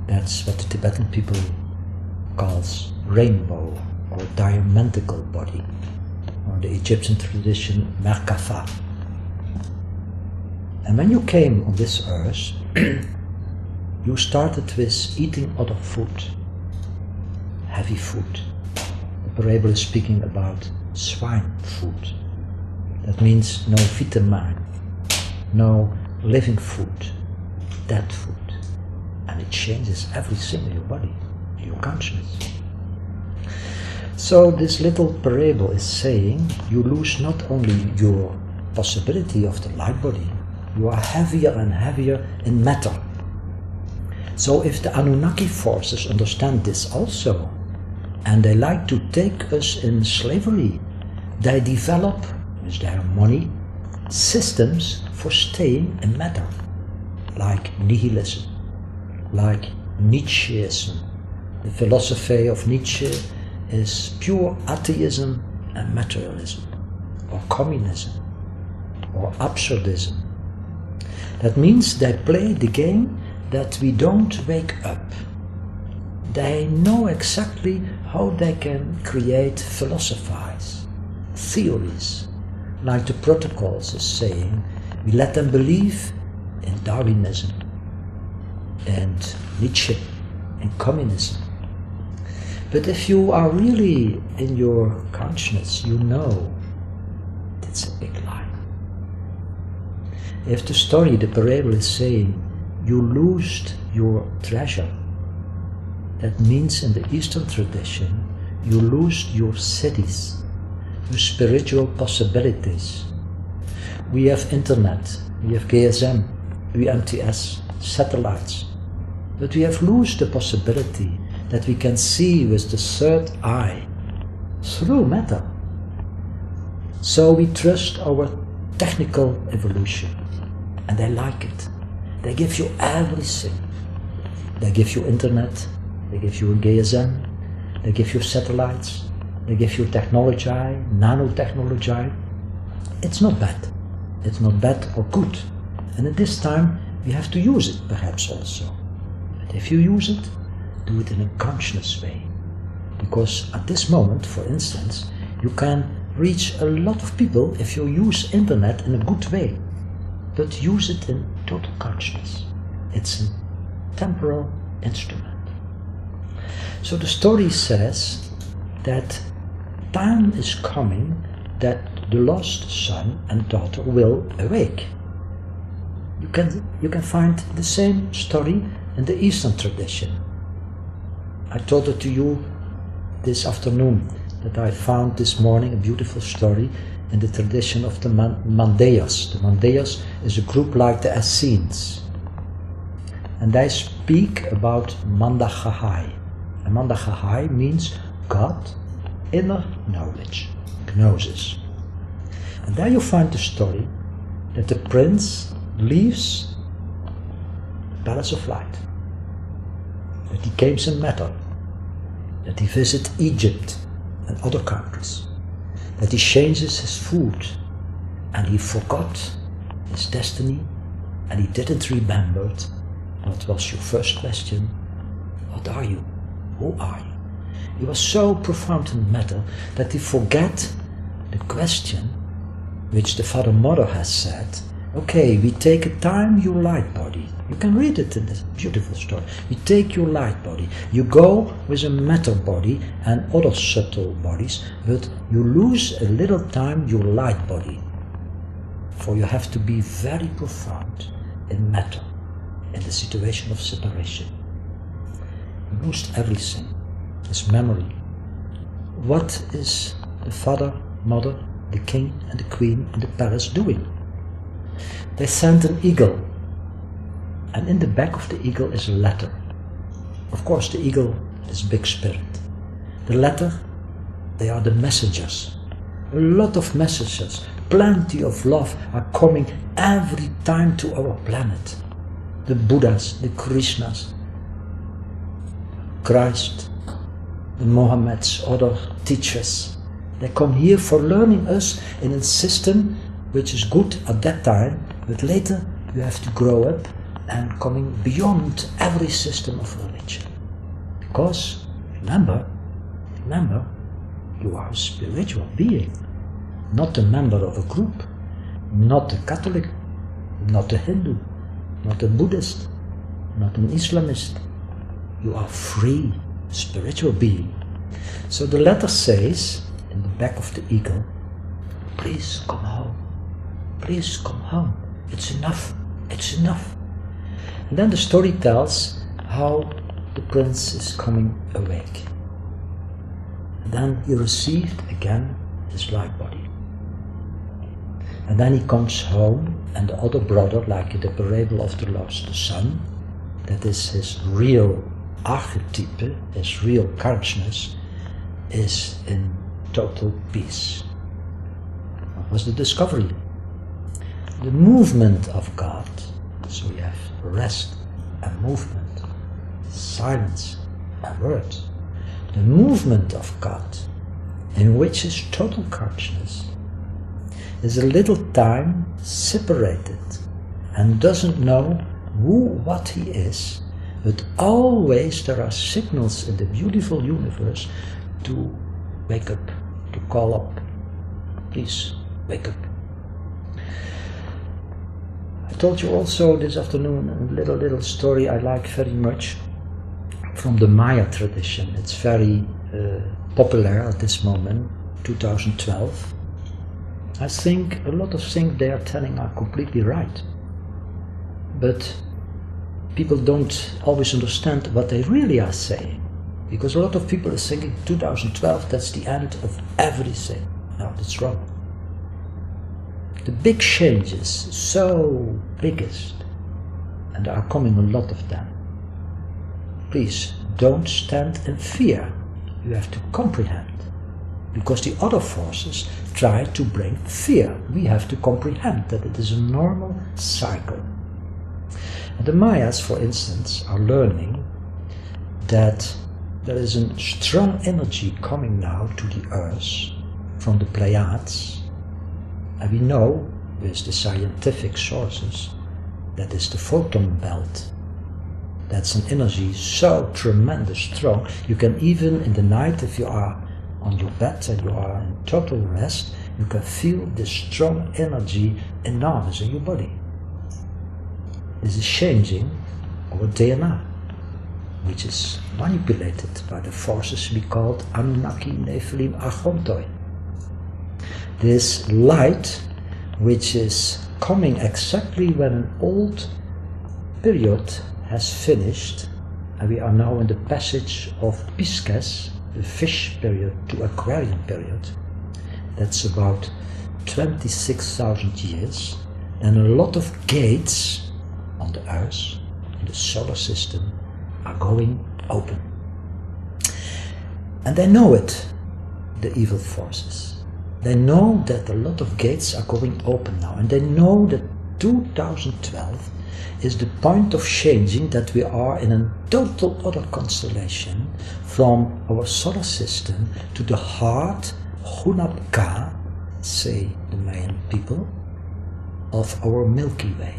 That's what the Tibetan people calls rainbow or diamantical body, or the Egyptian tradition Merkaba. And when you came on this earth, you started with eating other food, heavy food. The parable is speaking about swine food. That means no vitamin, no living food, dead food. And it changes everything in your body, in your consciousness. So this little parable is saying you lose not only your possibility of the light body, you are heavier and heavier in matter. So if the Anunnaki forces understand this also, and they like to take us in slavery, they develop, with their money, systems for staying in matter, like nihilism, like Nietzscheism. The philosophy of Nietzsche is pure atheism and materialism, or communism, or absurdism. That means they play the game that we don't wake up. They know exactly how they can create philosophies, theories, like the protocols is saying. We let them believe in Darwinism and Nietzsche and communism. But if you are really in your consciousness, you know that's a big lie. If the story, the parable is saying you lost your treasure, that means in the Eastern tradition you lost your cities, your spiritual possibilities. We have internet, We have GSM, UMTS, satellites. But we have lost the possibility that we can see with the third eye through matter. So we trust our technical evolution, and they like it. They give you everything. They give you internet, they give you a GSM, they give you satellites, they give you technology, nanotechnology. It's not bad. It's not bad or good. And at this time we have to use it perhaps also. But if you use it, do it in a conscious way. Because at this moment, for instance, you can reach a lot of people if you use internet in a good way. But use it in total consciousness. It's a temporal instrument. So the story says that time is coming that the lost son and daughter will awake. You can find the same story in the Eastern tradition. I told it to you this afternoon that I found this morning a beautiful story in the tradition of the Mandeus. The Mandeus is a group like the Essenes. And they speak about Mandachahai. And Mandachahai means God, inner knowledge, gnosis. And there you find the story that the prince leaves the Palace of Light, that he comes in matter, that he visits Egypt and other countries, that he changes his food, and he forgot his destiny, and he didn't remember it. What was your first question? What are you? Who are you? He was so profound in matter that he forget the question which the Father Mother has said. Okay, we take a time your light body. You can read it in this beautiful story. You take your light body. You go with a matter body and other subtle bodies, but you lose a little time your light body. For you have to be very profound in matter, in the situation of separation. You lose everything. His memory. What is the father, mother, the king and the queen in the palace doing? They sent an eagle, and in the back of the eagle is a letter. Of course the eagle is big spirit. The letter, they are the messengers. A lot of messages, plenty of love are coming every time to our planet. The Buddhas, the Krishnas, Christ, the Mohammeds, other teachers. They come here for learning us in a system which is good at that time, but later you have to grow up and coming beyond every system of religion. Because, remember, you are a spiritual being, not a member of a group, not a Catholic, not a Hindu, not a Buddhist, not an Islamist. You are free, spiritual being. So the letter says, in the back of the eagle, please come home. Please come home. It's enough. It's enough. And then the story tells how the prince is coming awake. And then he received again his light body. And then he comes home, and the other brother, like the parable of the lost son, that is his real archetype, his real consciousness, is in total peace. What was the discovery? The movement of God. So we have rest and movement, silence and word. The movement of God, in which is total consciousness, is a little time separated and doesn't know what he is, but always there are signals in the beautiful universe to wake up, to call up. Please, wake up. I told you also this afternoon a little story I like very much from the Maya tradition. It's very popular at this moment, 2012. I think a lot of things they are telling are completely right. But people don't always understand what they really are saying. Because a lot of people are thinking 2012, that's the end of everything. No, that's wrong. the big changes, so biggest, and there are coming a lot of them. Please don't stand in fear. You have to comprehend, because the other forces try to bring fear. We have to comprehend that it is a normal cycle. And the Mayas, for instance, are learning that there is a strong energy coming now to the earth from the Pleiades, and we know with the scientific sources that is the photon belt. That's an energy so tremendous strong, you can even in the night, if you are on your bed and you are in total rest, you can feel this strong energy enormous in your body. This is changing our DNA, which is manipulated by the forces we called Anunnaki, Nephilim, Archontoi. This light, which is coming exactly when an old period has finished, and we are now in the passage of Pisces, the fish period to Aquarian period. That's about 26,000 years, and a lot of gates on the Earth, in the solar system, are going open. And they know it, the evil forces. They know that a lot of gates are going open now, and they know that 2012 is the point of changing, that we are in a total other constellation from our solar system to the heart, Hunapka, say the Mayan people, of our Milky Way.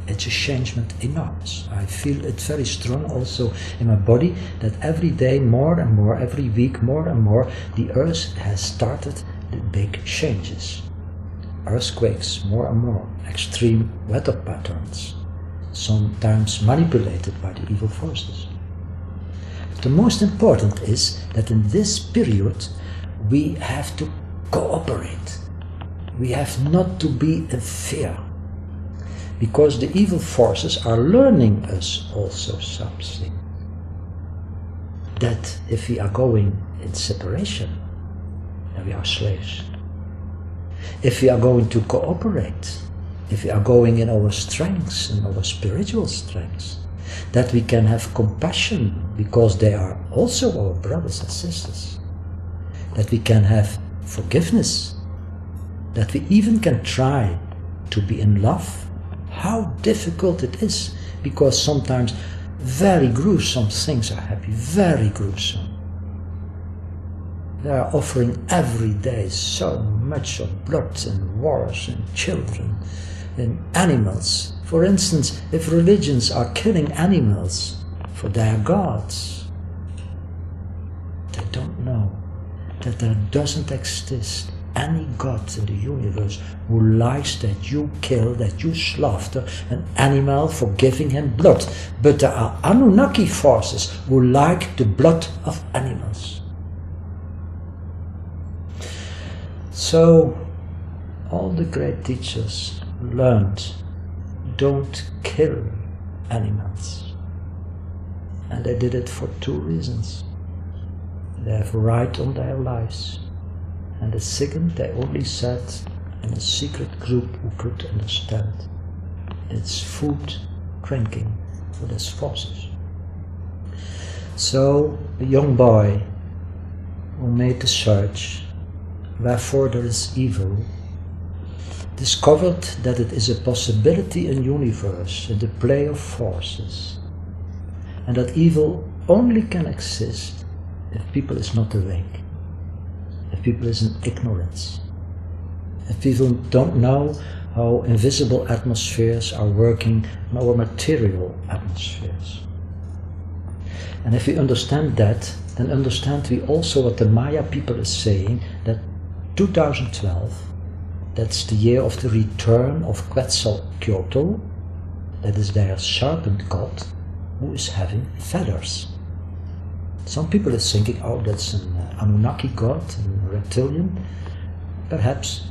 It's a changement enormous. I feel it very strong also in my body that every day more and more, every week more and more, the earth has started the big changes. Earthquakes more and more, extreme weather patterns, sometimes manipulated by the evil forces. But the most important is that in this period we have to cooperate. We have not to be in fear, because the evil forces are learning us also something. That if we are going in separation, then we are slaves. If we are going to cooperate, if we are going in our strengths, in our spiritual strengths, that we can have compassion because they are also our brothers and sisters, that we can have forgiveness, that we even can try to be in love. How difficult it is, because sometimes very gruesome things are happening, very gruesome. They are offering every day so much of blood and wars and children and animals. For instance, if religions are killing animals for their gods, they don't know that there doesn't exist any God in the universe who likes that you kill, that you slaughter an animal for giving him blood. But there are Anunnaki forces who like the blood of animals. So all the great teachers learned, don't kill animals. And they did it for two reasons. They have right on their lives. And the second, they only said in a secret group who could understand, it's food, drinking for these forces. So the young boy who made the search, wherefore there is evil, discovered that it is a possibility in the universe, in the play of forces, and that evil only can exist if people is not awake. If people is in ignorance, if people don't know how invisible atmospheres are working in our material atmospheres. And if we understand that, then understand we also what the Maya people is saying, that 2012, that's the year of the return of Quetzalcoatl, that is their serpent god, who is having feathers. Some people are thinking, oh, that's an Anunnaki god, a reptilian. Perhaps.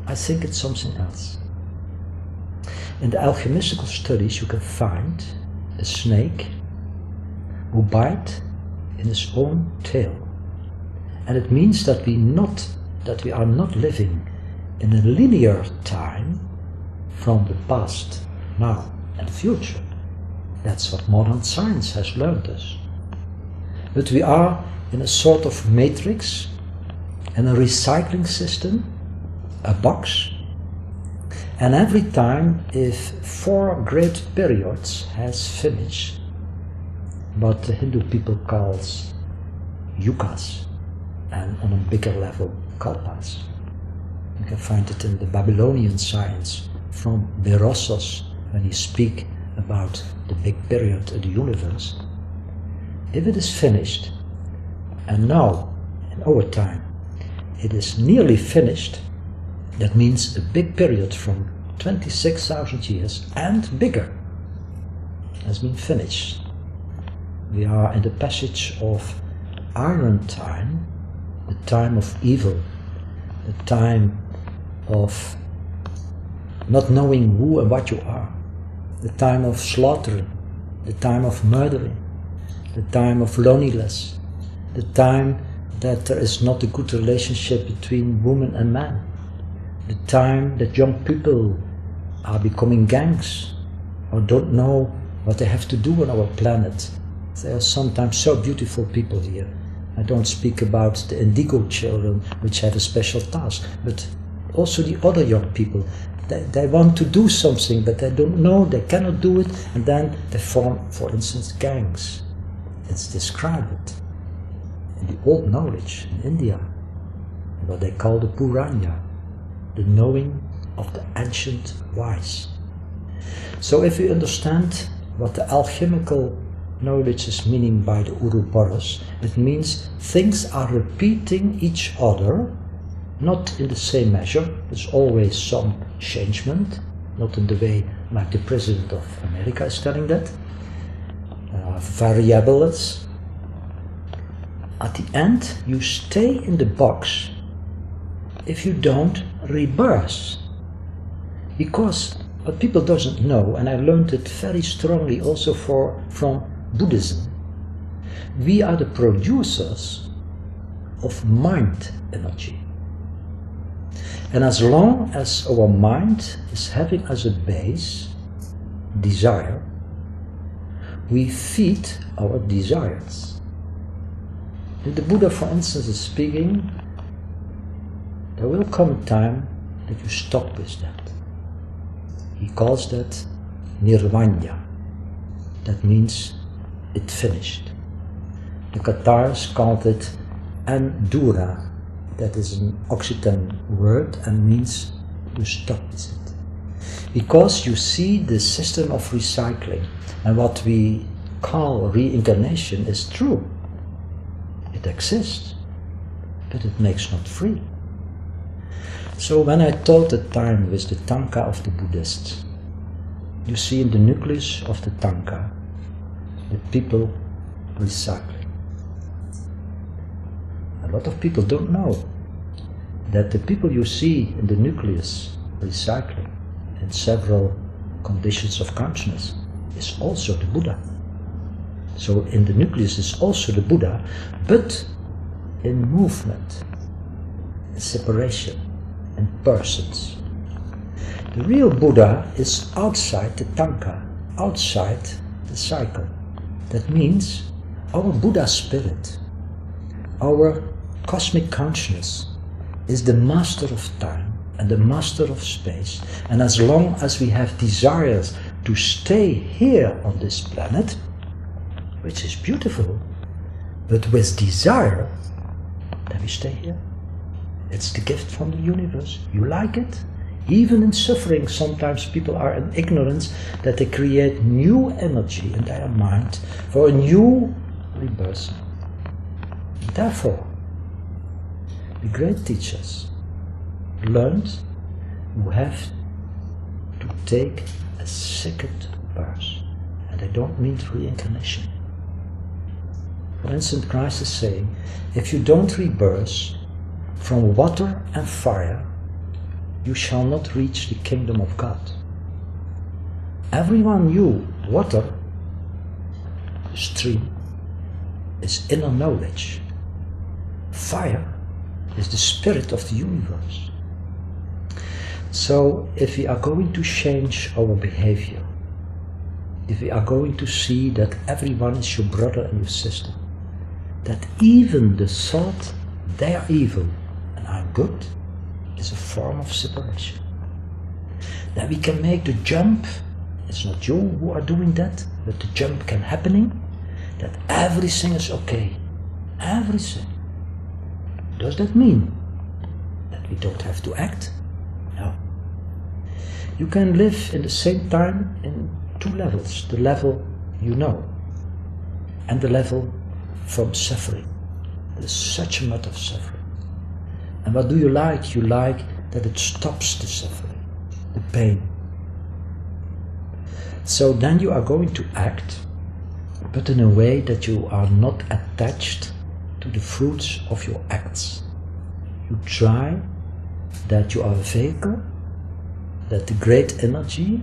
I think it's something else. In the alchemistical studies you can find a snake who bites in his own tail. And it means that we are not living in a linear time from the past, now and future. That's what modern science has learned us. But we are in a sort of matrix and a recycling system, a box, and every time if 4 great periods has finished, what the Hindu people calls yugas, and on a bigger level kalpas. You can find it in the Babylonian science from Berossos when he speaks about the big period of the universe. If it is finished, and now in our time it is nearly finished, that means a big period from 26,000 years and bigger has been finished. We are in the passage of Iron Time, the time of evil, the time of not knowing who and what you are, the time of slaughtering, the time of murdering, the time of loneliness, the time that there is not a good relationship between woman and man, the time that young people are becoming gangs or don't know what they have to do on our planet. There are sometimes so beautiful people here. I don't speak about the indigo children which have a special task, but also the other young people. They want to do something, but they don't know, they cannot do it, and then they form, for instance, gangs. It's described in the old knowledge in India, what they call the Purana, the knowing of the ancient wise. So if we understand what the alchemical knowledge is meaning by the Ouroboros, it means things are repeating each other, not in the same measure. There's always some changement, not in the way like the President of America is telling that. Variables. At the end, you stay in the box if you don't rebirth. Because what people doesn't know, and I learned it very strongly also from Buddhism, we are the producers of mind energy. And as long as our mind is having as a base desire, we feed our desires. If the Buddha, for instance, is speaking, there will come a time that you stop with that. He calls that nirvana. That means it finished. The Cathars called it andura. That is an Occitan word and means you stop with it. Because you see the system of recycling, and what we call reincarnation is true. It exists, but it makes not free. So when I taught the time with the Tanka of the Buddhists, you see in the nucleus of the Tanka, the people recycling. A lot of people don't know that the people you see in the nucleus recycling in several conditions of consciousness is also the Buddha. So in the nucleus is also the Buddha, but in movement, in separation, in persons. The real Buddha is outside the Tanka, outside the cycle. That means our Buddha spirit, our cosmic consciousness, is the master of time and the master of space. And as long as we have desires to stay here on this planet, which is beautiful, but with desire, then we stay here. It's the gift from the universe. You like it? Even in suffering, sometimes people are in ignorance that they create new energy in their mind for a new rebirth. Therefore, the great teachers learned you have to take a second birth, and I don't mean reincarnation. For instance, Christ is saying, if you don't rebirth from water and fire, you shall not reach the kingdom of God. Everyone knew water, stream, is inner knowledge. Fire is the spirit of the universe. So if we are going to change our behavior, if we are going to see that everyone is your brother and your sister, that even the thought they are evil and I'm good is a form of separation, then we can make the jump. It's not you who are doing that, but the jump can happening, that everything is okay. Everything. Does that mean that we don't have to act? No. You can live in the same time in two levels. The level you know and the level from suffering. There's such a lot of suffering. And what do you like? You like that it stops the suffering, the pain. So then you are going to act, but in a way that you are not attached to the fruits of your acts. You try that you are a vehicle, that the great energy,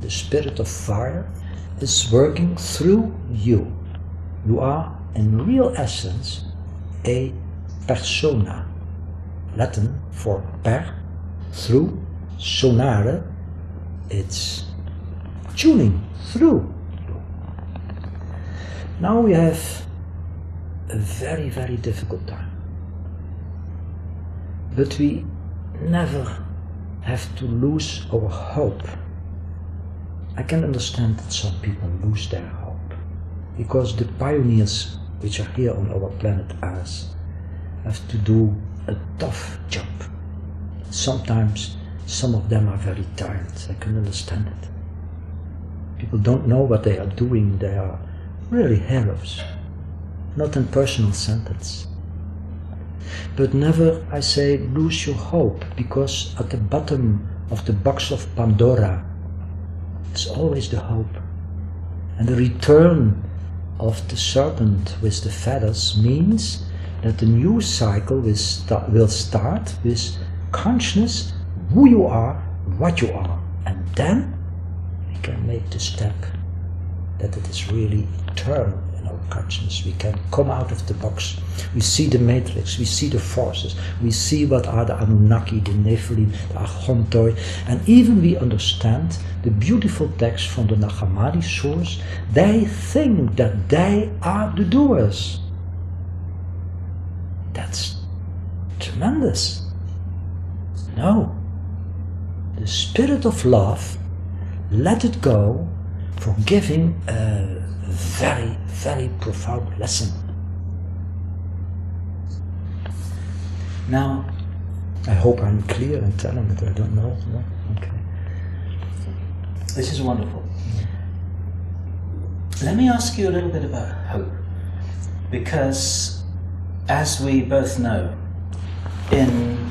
the spirit of fire, is working through you. You are in real essence a persona, Latin for per, through, sonare, it's tuning through you. Now we have a very, very difficult time. But we never have to lose our hope. I can understand that some people lose their hope, because the pioneers which are here on our planet Earth have to do a tough job. Sometimes some of them are very tired, I can understand it. People don't know what they are doing, they are really heroes, not in personal sentence. But never, I say, lose your hope, because at the bottom of the box of Pandora is always the hope. And the return of the serpent with the feathers means that the new cycle will start with consciousness, who you are, what you are. And then we can make the step that it is really eternal in our consciousness. We can come out of the box. We see the matrix, we see the forces, we see what are the Anunnaki, the Nephilim, the Archontoi, and even we understand the beautiful text from the Nag Hammadi source. They think that they are the doers. That's tremendous. No. The spirit of love, let it go, for giving a very, very profound lesson. Now, I hope I'm clear in telling it, I don't know. No? Okay. This is wonderful. Let me ask you a little bit about hope, because as we both know, in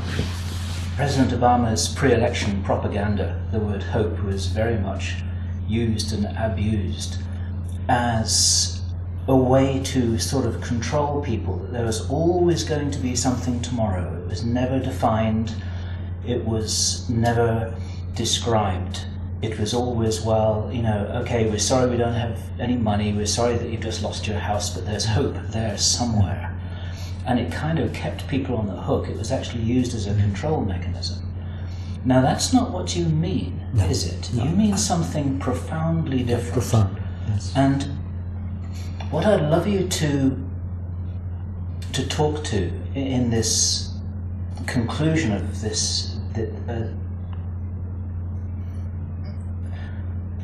President Obama's pre-election propaganda, the word hope was very much used and abused as a way to sort of control people. There was always going to be something tomorrow. It was never defined. It was never described. It was always, well, you know, okay, we're sorry we don't have any money. We're sorry that you've just lost your house, but there's hope there somewhere. And it kind of kept people on the hook. It was actually used as a control mechanism. Now that's not what you mean, is it? No. You mean something profoundly different. Profound, yes. And what I'd love you to talk to in this conclusion of this,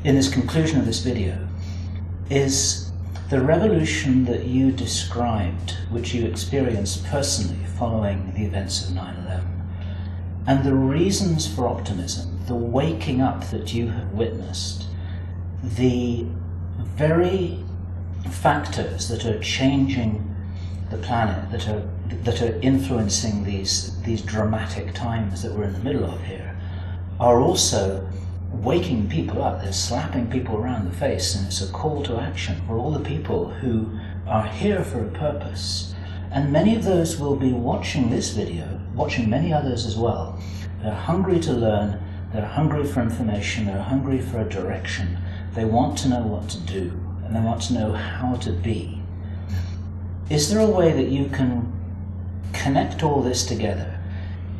in this conclusion of this video, is the revolution that you described, which you experienced personally following the events of 9/11, and the reasons for optimism, the waking up that you have witnessed, the very factors that are changing the planet, that are influencing these dramatic times that we're in the middle of here, are also waking people up. They're slapping people around the face, and it's a call to action for all the people who are here for a purpose. And many of those will be watching this video, watching many others as well. They're hungry to learn, they're hungry for information, they're hungry for a direction. They want to know what to do, and they want to know how to be. Is there a way that you can connect all this together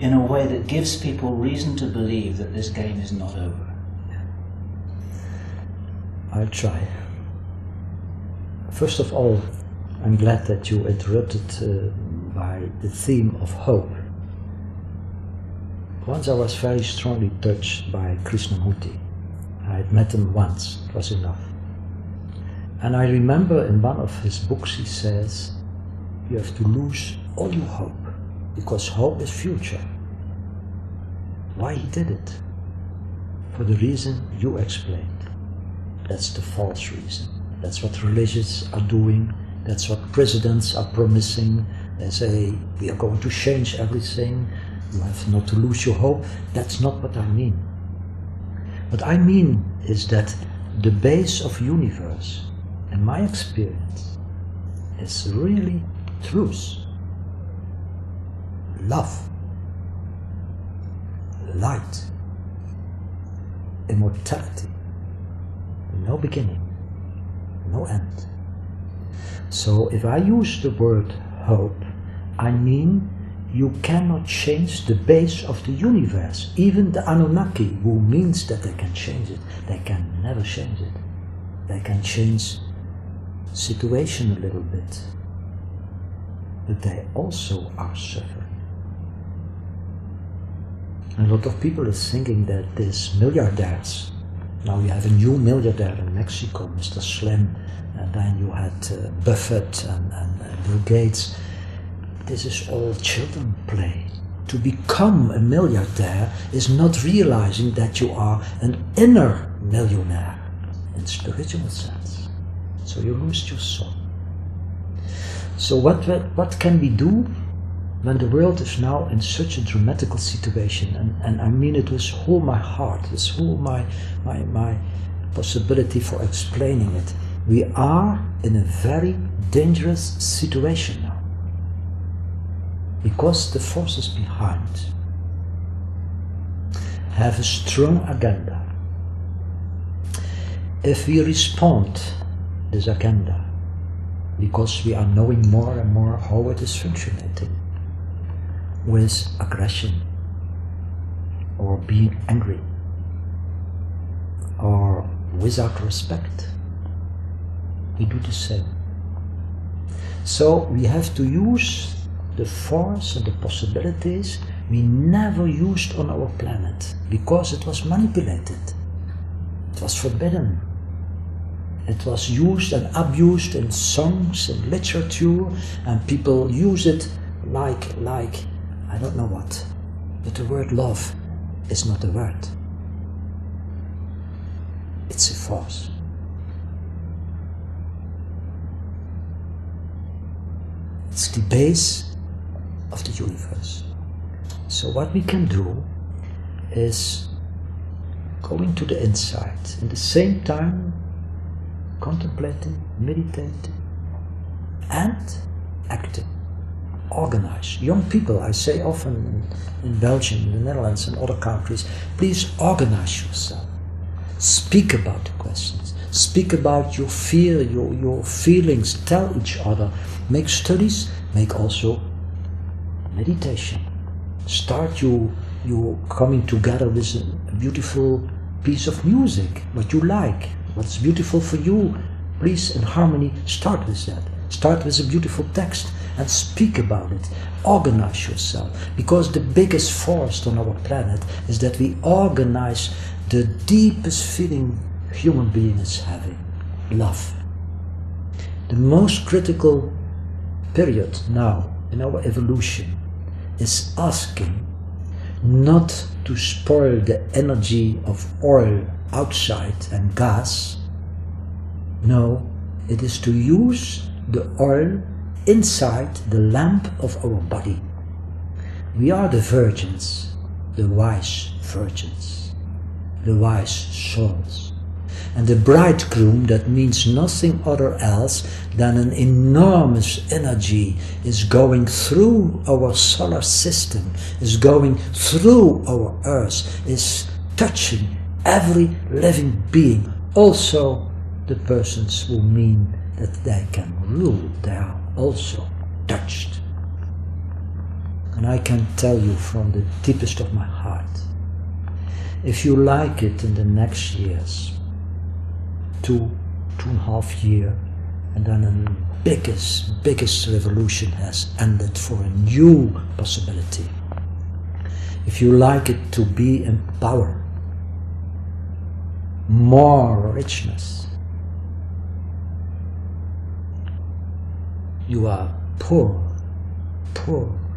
in a way that gives people reason to believe that this game is not over? I'll try. First of all, I'm glad that you interrupted by the theme of hope. Once I was very strongly touched by Krishnamurti. I had met him once, it was enough. And I remember in one of his books he says, you have to lose all your hope, because hope is future. Why he did it? For the reason you explained. That's the false reason. That's what religions are doing. That's what presidents are promising. They say, we are going to change everything. You have not to lose your hope. That's not what I mean. What I mean is that the base of universe, in my experience, is really truth, love, light, immortality, no beginning, no end. So if I use the word hope, I mean you cannot change the base of the universe. Even the Anunnaki, who means that they can change it, they can never change it. They can change situation a little bit, but they also are suffering. A lot of people are thinking that these milliardaires, now you have a new milliardaire in Mexico, Mr. Slim, and then you had Buffett and Bill Gates. This is all children play. To become a millionaire is not realizing that you are an inner millionaire in spiritual sense. So you lose your soul. So what can we do when the world is now in such a dramatical situation? And I mean it with all my heart, with all my possibility for explaining it. We are in a very dangerous situation now. Because the forces behind have a strong agenda. If we respond this agenda, because we are knowing more and more how it is functioning, with aggression, or being angry, or without respect, we do the same. So we have to use the force and the possibilities we never used on our planet, because it was manipulated, it was forbidden, it was used and abused in songs and literature, and people use it like I don't know what, but the word love is not a word, it's a force. It's the base of the universe. So what we can do is going to the inside, in the same time contemplating, meditating, and acting, organize. Young people, I say often in Belgium, in the Netherlands and other countries, please organize yourself. Speak about the questions, speak about your fear, your feelings, tell each other, make studies, make also meditation. Start you coming together with a beautiful piece of music, what you like, what's beautiful for you. Please, in harmony, start with that. Start with a beautiful text and speak about it. Organize yourself, because the biggest force on our planet is that we organize the deepest feeling human being is having, love. The most critical period now in our evolution is asking not to spoil the energy of oil outside and gas. No, it is to use the oil inside the lamp of our body. We are the virgins, the wise virgins, the wise souls. And the bridegroom, that means nothing other else than an enormous energy, is going through our solar system, is going through our earth, is touching every living being. Also the persons who mean that they can rule, they are also touched. And I can tell you from the deepest of my heart, if you like it in the next years, 2.5 years, and then the biggest revolution has ended for a new possibility. If you like it to be in power, more richness, you are poor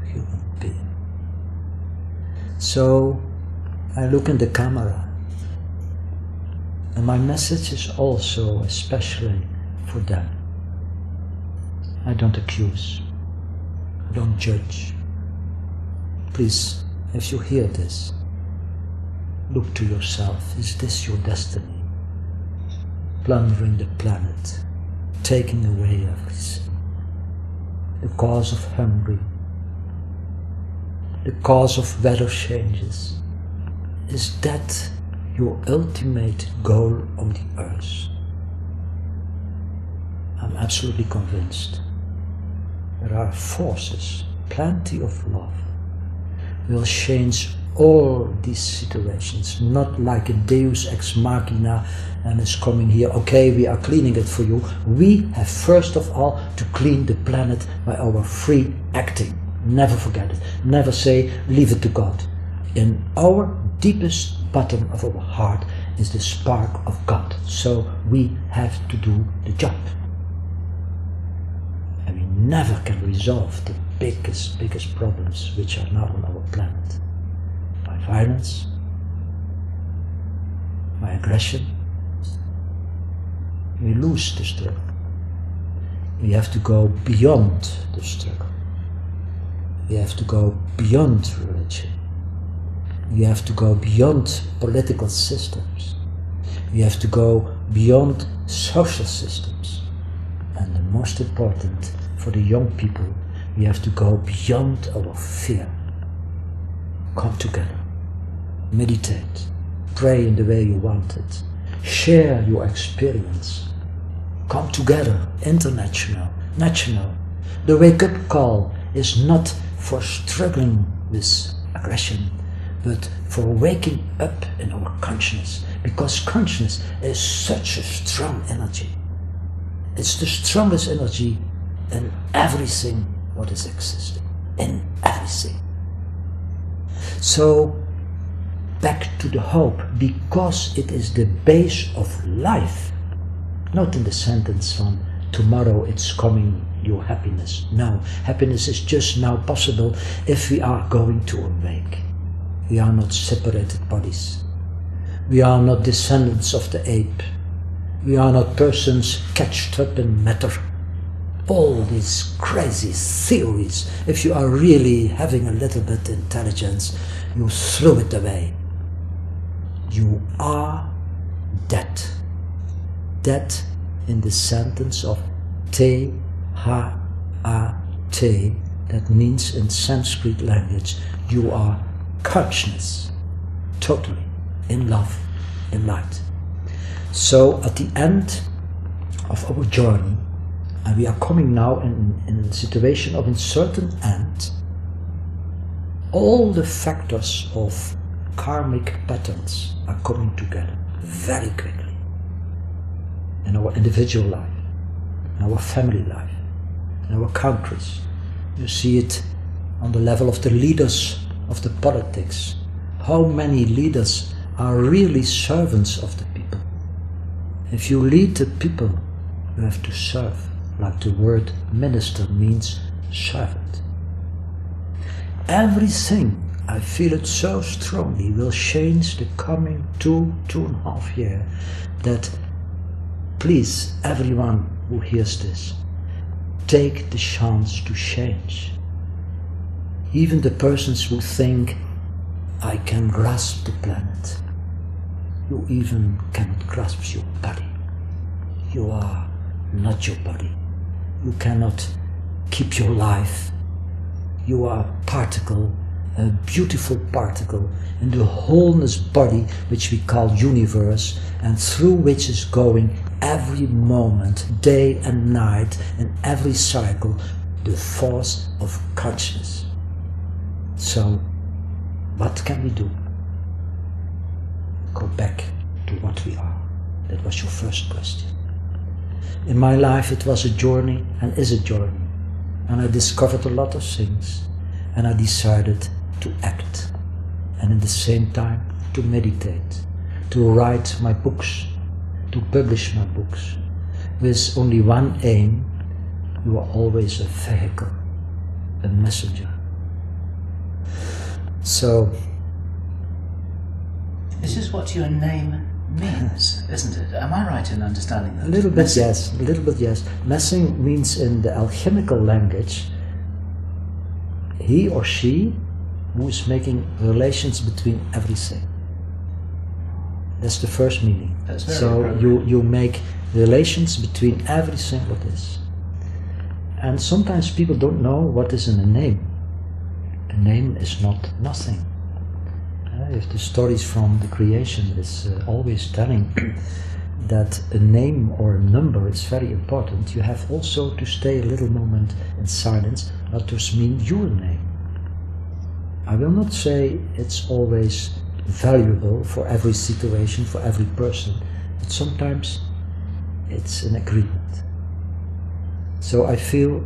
human being. So I look in the camera, and my message is also especially for them. I don't accuse, I don't judge. Please, if you hear this, look to yourself. Is this your destiny? Plundering the planet, taking away everything. The cause of hunger, the cause of weather changes. Is that your ultimate goal on the earth? I'm absolutely convinced. There are forces, plenty of love, will change all these situations, not like a deus ex machina and is coming here, okay, we are cleaning it for you. We have first of all to clean the planet by our free acting. Never forget it. Never say, leave it to God. In our deepest bottom of our heart is the spark of God. So we have to do the job. And we never can resolve the biggest problems which are now on our planet. By violence, by aggression. We lose the struggle. We have to go beyond the struggle. We have to go beyond religion. We have to go beyond political systems. We have to go beyond social systems. And the most important for the young people, we have to go beyond our fear. Come together. Meditate. Pray in the way you want it. Share your experience. Come together, international, national. The wake-up call is not for struggling with aggression, but for waking up in our consciousness, because consciousness is such a strong energy. It's the strongest energy in everything what is existing, in everything. So, back to the hope, because it is the base of life, not in the sentence from tomorrow it's coming your happiness. No, happiness is just now possible if we are going to awake. We are not separated bodies. We are not descendants of the ape. We are not persons catched up in matter. All these crazy theories, if you are really having a little bit intelligence, you throw it away. You are dead. Dead in the sentence of T-H-A-T, that means in Sanskrit language, you are consciousness, totally in love, in light. So at the end of our journey, and we are coming now in a situation of a certain end, all the factors of karmic patterns are coming together very quickly. In our individual life, in our family life, in our countries. You see it on the level of the leaders of the politics. How many leaders are really servants of the people? If you lead the people, you have to serve, like the word minister means servant. Everything, I feel it so strongly, will change the coming 2.5 years, that please, everyone who hears this, take the chance to change. Even the persons who think, I can grasp the planet, you even cannot grasp your body. You are not your body. You cannot keep your life. You are a particle, a beautiful particle in the wholeness body which we call universe, and through which is going every moment, day and night, in every cycle, the force of consciousness. So, what can we do? Go back to what we are. That was your first question. In my life it was a journey and is a journey. And I discovered a lot of things. And I decided to act. And at the same time to meditate. To write my books. To publish my books. With only one aim. You are always a vehicle. A messenger. So, this is what your name means, isn't it? Am I right in understanding that? A little bit, yes. A little bit, yes. Messing means in the alchemical language, he or she who is making relations between everything. That's the first meaning. That's very so appropriate. you make relations between everything what is. And sometimes people don't know what is in a name. A name is not nothing. If the stories from the creation is always telling that a name or a number is very important, you have also to stay a little moment in silence, not to mean your name. I will not say it's always valuable for every situation, for every person, but sometimes it's an agreement. So I feel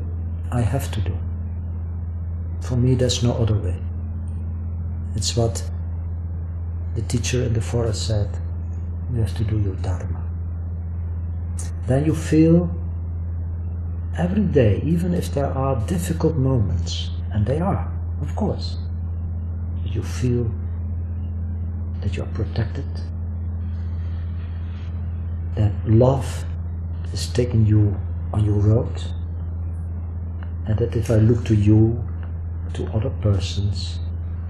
I have to do. For me, there's no other way. It's what the teacher in the forest said, you have to do your dharma. Then you feel every day, even if there are difficult moments, and they are, of course, you feel that you are protected, that love is taking you on your road, and that if I look to you, to other persons,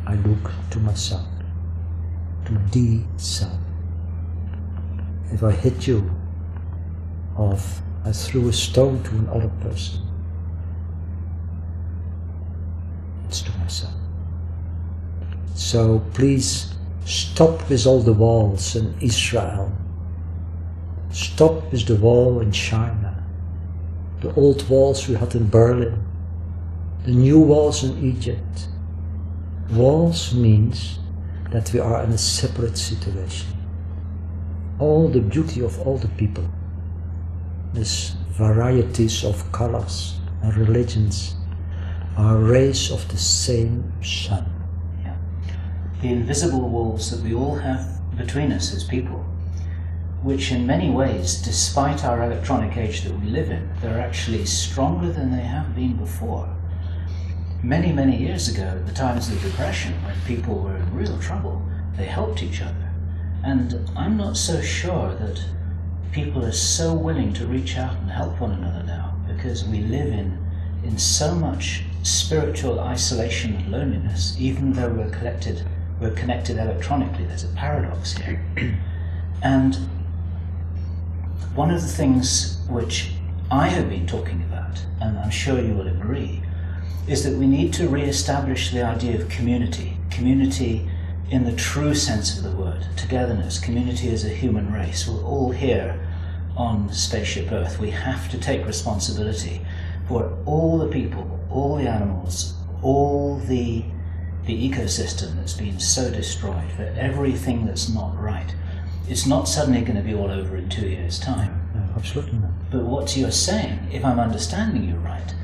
I look to myself, to the self. If I hit you, or I threw a stone to another person, it's to myself. So please stop with all the walls in Israel. Stop with the wall in China, the old walls we had in Berlin, the new walls in Egypt. Walls means that we are in a separate situation. All the beauty of all the people, these varieties of colors and religions, are rays of the same sun. Yeah. The invisible walls that we all have between us as people, which in many ways, despite our electronic age that we live in, they're actually stronger than they have been before. Many, many years ago, at the times of the Depression, when people were in real trouble, they helped each other. And I'm not so sure that people are so willing to reach out and help one another now, because we live in so much spiritual isolation and loneliness, even though we're connected electronically. There's a paradox here. And one of the things which I have been talking about, and I'm sure you will agree, is that we need to re-establish the idea of community. Community in the true sense of the word. Togetherness. Community as a human race. We're all here on Spaceship Earth. We have to take responsibility for all the people, all the animals, all the ecosystem that's been so destroyed, for everything that's not right. It's not suddenly going to be all over in 2 years' time. No, absolutely not. But what you're saying, if I'm understanding you right,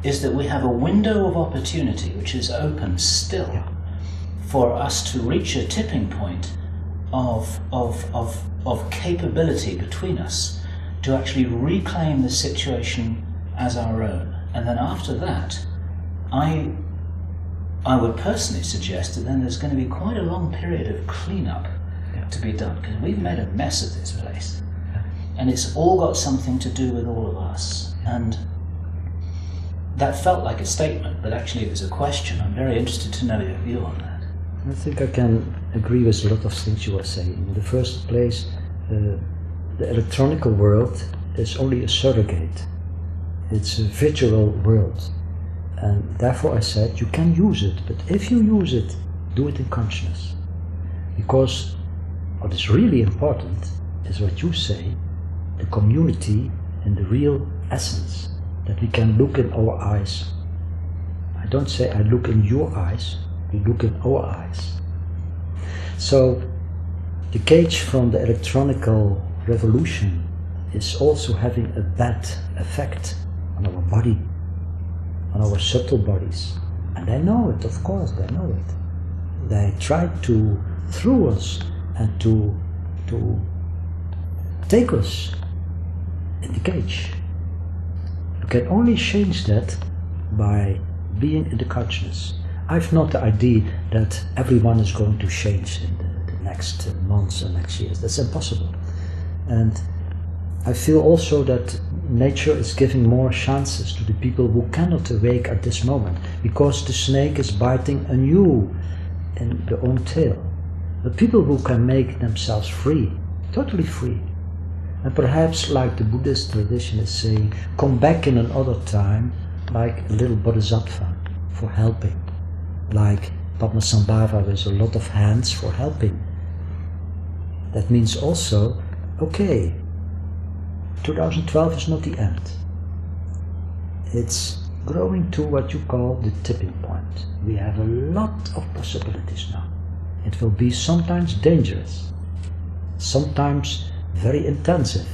is that we have a window of opportunity which is open still for us to reach a tipping point of capability between us to actually reclaim the situation as our own. And then after that, I would personally suggest that then there's going to be quite a long period of cleanup to be done, because we've made a mess of this place. And it's all got something to do with all of us. And that felt like a statement, but actually it was a question. I'm very interested to know your view on that. I think I can agree with a lot of things you are saying. In the first place, the electronic world is only a surrogate. It's a virtual world. And therefore I said, you can use it, but if you use it, do it in consciousness. Because what is really important is what you say, the community and the real essence, that we can look in our eyes. I don't say I look in your eyes, We look in our eyes. So the cage from the electronical revolution is also having a bad effect on our body, on our subtle bodies. And they know it, of course, they know it. They try to throw us and to take us in the cage. You can only change that by being in the consciousness. I've not the idea that everyone is going to change in the next months and next years. That's impossible. And I feel also that nature is giving more chances to the people who cannot awake at this moment, because the snake is biting anew in their own tail. The people who can make themselves free, totally free, and perhaps, like the Buddhist tradition is saying, come back in another time like a little bodhisattva for helping, like Padmasambhava with a lot of hands for helping. That means also, okay, 2012 is not the end. It's growing to what you call the tipping point. We have a lot of possibilities now. It will be sometimes dangerous, sometimes very intensive.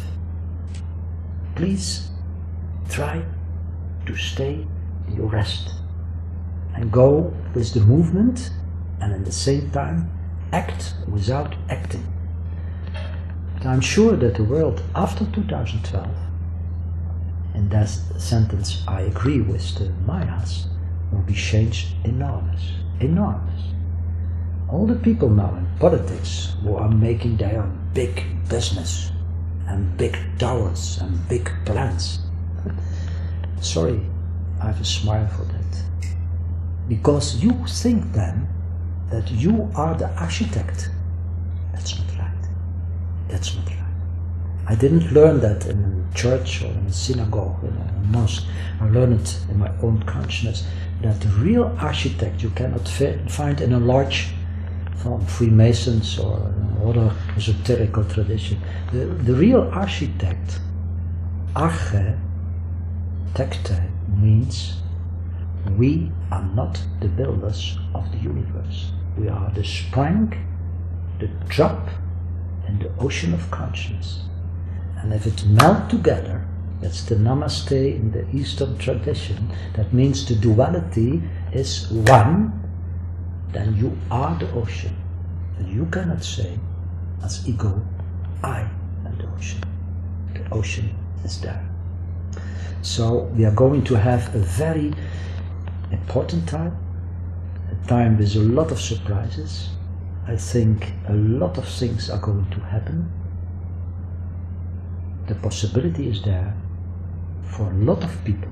Please try to stay in your rest and go with the movement, and at the same time act without acting. But I'm sure that the world after 2012, in that sentence I agree with the Mayas, will be changed enormous, enormous. All the people now in politics who are making their big business and big towers and big plans. Sorry, I have a smile for that. Because you think then that you are the architect. That's not right. That's not right. I didn't learn that in a church or in a synagogue, in a mosque. I learned it in my own consciousness, that the real architect you cannot find in a lodge from Freemasons or other esoterical tradition. The real architect, arche, tekte, means we are not the builders of the universe. We are the spring, the drop in the ocean of consciousness. And if it melt together, that's the namaste in the Eastern tradition, that means the duality is one, then you are the ocean. And you cannot say, as ego, I am the ocean. The ocean is there. So we are going to have a very important time, a time with a lot of surprises. I think a lot of things are going to happen. The possibility is there for a lot of people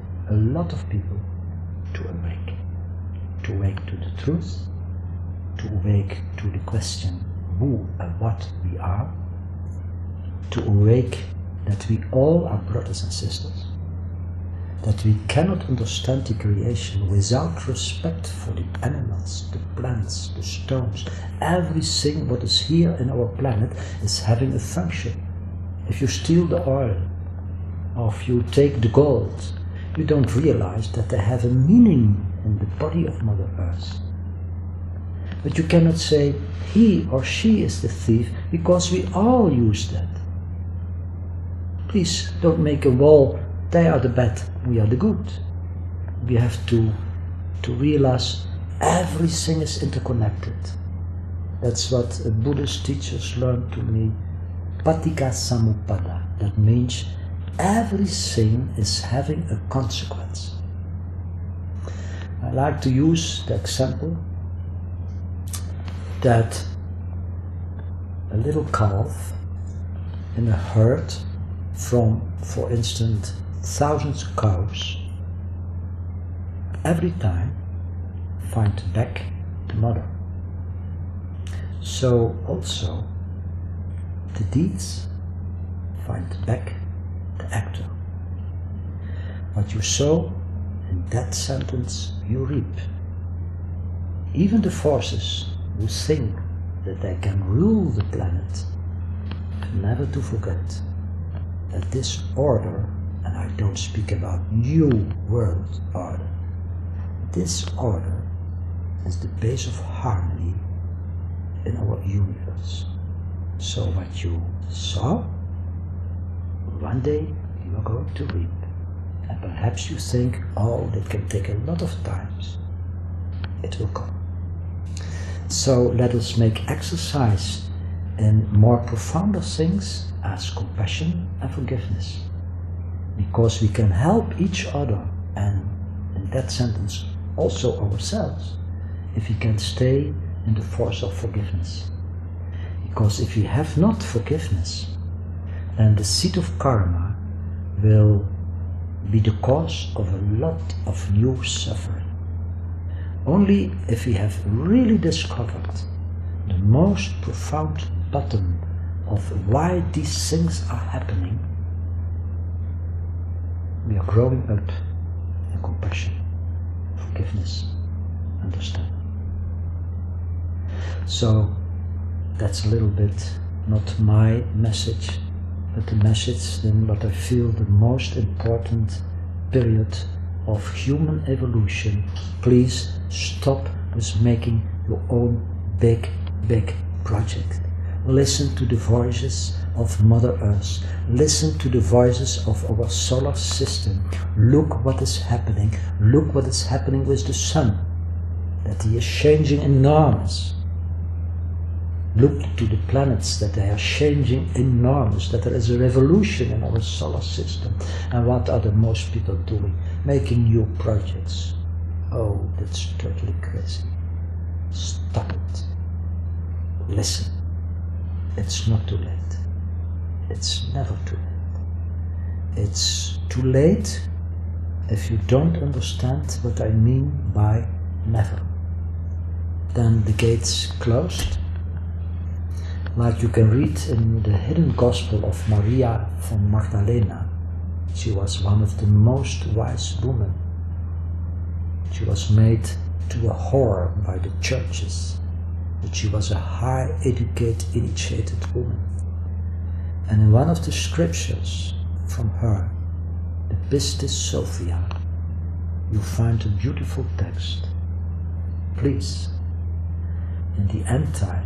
to awake to the truth, to awake to the question who and what we are, to awake that we all are brothers and sisters, that we cannot understand the creation without respect for the animals, the plants, the stones. Everything what is here in our planet is having a function. If you steal the oil, or if you take the gold, you don't realize that they have a meaning in the body of Mother Earth. But you cannot say he or she is the thief, because we all use that. Please don't make a wall, they are the bad, we are the good. We have to realize everything is interconnected. That's what Buddhist teachers learned to me. Paticca samuppada. That means everything is having a consequence. I like to use the example that a little calf in a herd from, for instance, thousands of cows, every time find back the mother. So also the deeds find back the actor. What you sow, in that sentence you reap. Even the forces who think that they can rule the planet, never to forget that this order, and I don't speak about new world order, this order is the base of harmony in our universe. So what you sow, one day you are going to reap. And perhaps you think, oh, that can take a lot of time. It will come. So let us make exercise in more profounder things as compassion and forgiveness. Because we can help each other, and in that sentence also ourselves, if we can stay in the force of forgiveness. Because if we have not forgiveness, then the seed of karma will be the cause of a lot of new suffering. Only if we have really discovered the most profound bottom of why these things are happening, we are growing up in compassion, forgiveness, understanding. So that's a little bit not my message, but the message in what I feel the most important period of human evolution. Please stop with making your own big project. Listen to the voices of Mother Earth. Listen to the voices of our solar system. Look what is happening. Look what is happening with the sun. That he is changing enormous. Look to the planets, that they are changing enormous, that there is a revolution in our solar system. And what are the most people doing? Making new projects. Oh, that's totally crazy. Stop it. Listen. It's not too late. It's never too late. It's too late if you don't understand what I mean by never. Then the gates closed. Like you can read in the hidden gospel of Maria from Magdalena. She was one of the most wise women. She was made to a whore by the churches, but she was a high educated, initiated woman. And in one of the scriptures from her, the Pistis Sophia, you find a beautiful text. Please, in the end time,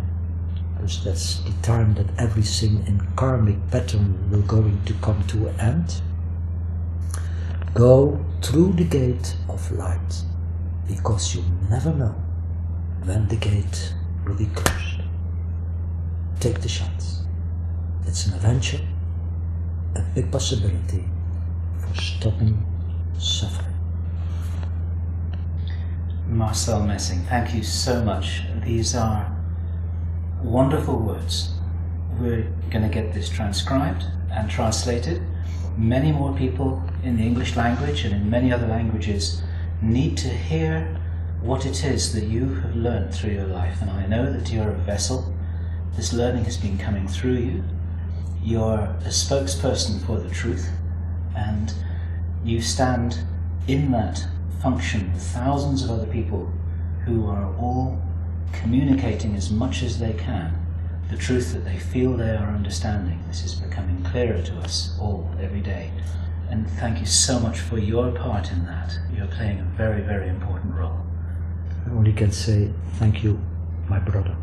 because that's the time that everything in karmic pattern will going to come to an end, go through the gate of light, because you never know when the gate will be closed. Take the chance. It's an adventure, a big possibility for stopping suffering. Marcel Messing, thank you so much. These are wonderful words. We're going to get this transcribed and translated. Many more people in the English language and in many other languages need to hear what it is that you have learned through your life. And I know that you're a vessel. This learning has been coming through you. You're a spokesperson for the truth, and you stand in that function with thousands of other people who are all communicating as much as they can the truth that they feel they are understanding. This is becoming clearer to us all every day. And thank you so much for your part in that. You're playing a very, very important role. I only can say thank you, my brother.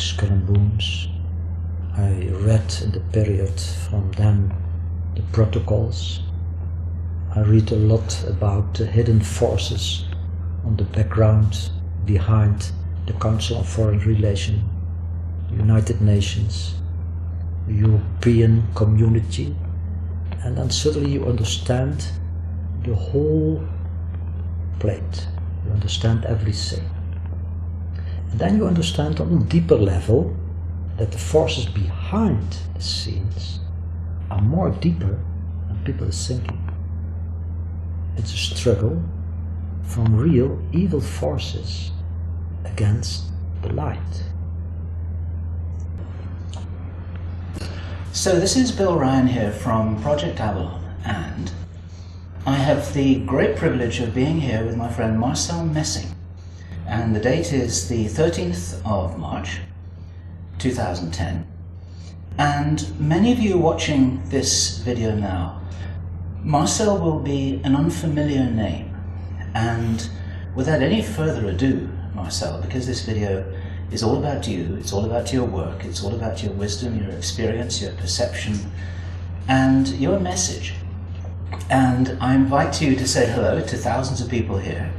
Skull and Bones. I read in the period from then the protocols. I read a lot about the hidden forces on the background behind the Council on Foreign Relations, the United Nations, the European community, and then suddenly you understand the whole plate. You understand everything. And then you understand on a deeper level that the forces behind the scenes are more deeper than people are thinking. It's a struggle from real evil forces against the light. So this is Bill Ryan here from Project Avalon, and I have the great privilege of being here with my friend Március, and the date is the 13th of March 2010, and many of you watching this video now, Marcel will be an unfamiliar name, and without any further ado, Marcel, because this video is all about you, it's all about your work, it's all about your wisdom, your experience, your perception, and your message. And I invite you to say hello to thousands of people here.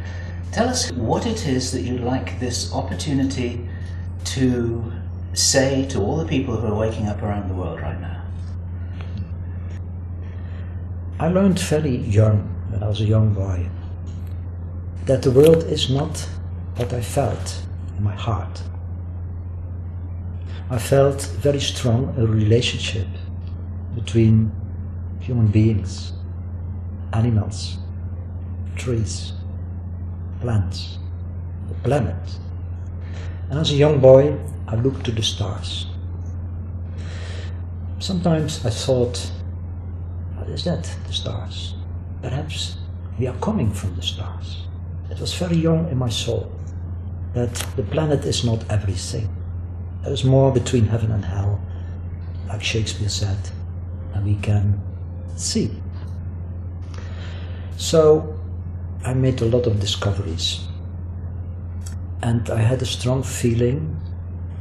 Tell us what it is that you'd like this opportunity to say to all the people who are waking up around the world right now. I learned very young, when I was a young boy, that the world is not what I felt in my heart. I felt very strong a relationship between human beings, animals, trees, plants, the planet. And as a young boy, I looked to the stars. Sometimes I thought, what is that, the stars? Perhaps we are coming from the stars. It was very young in my soul that the planet is not everything. There is more between heaven and hell, like Shakespeare said, and we can see. So I made a lot of discoveries, and I had a strong feeling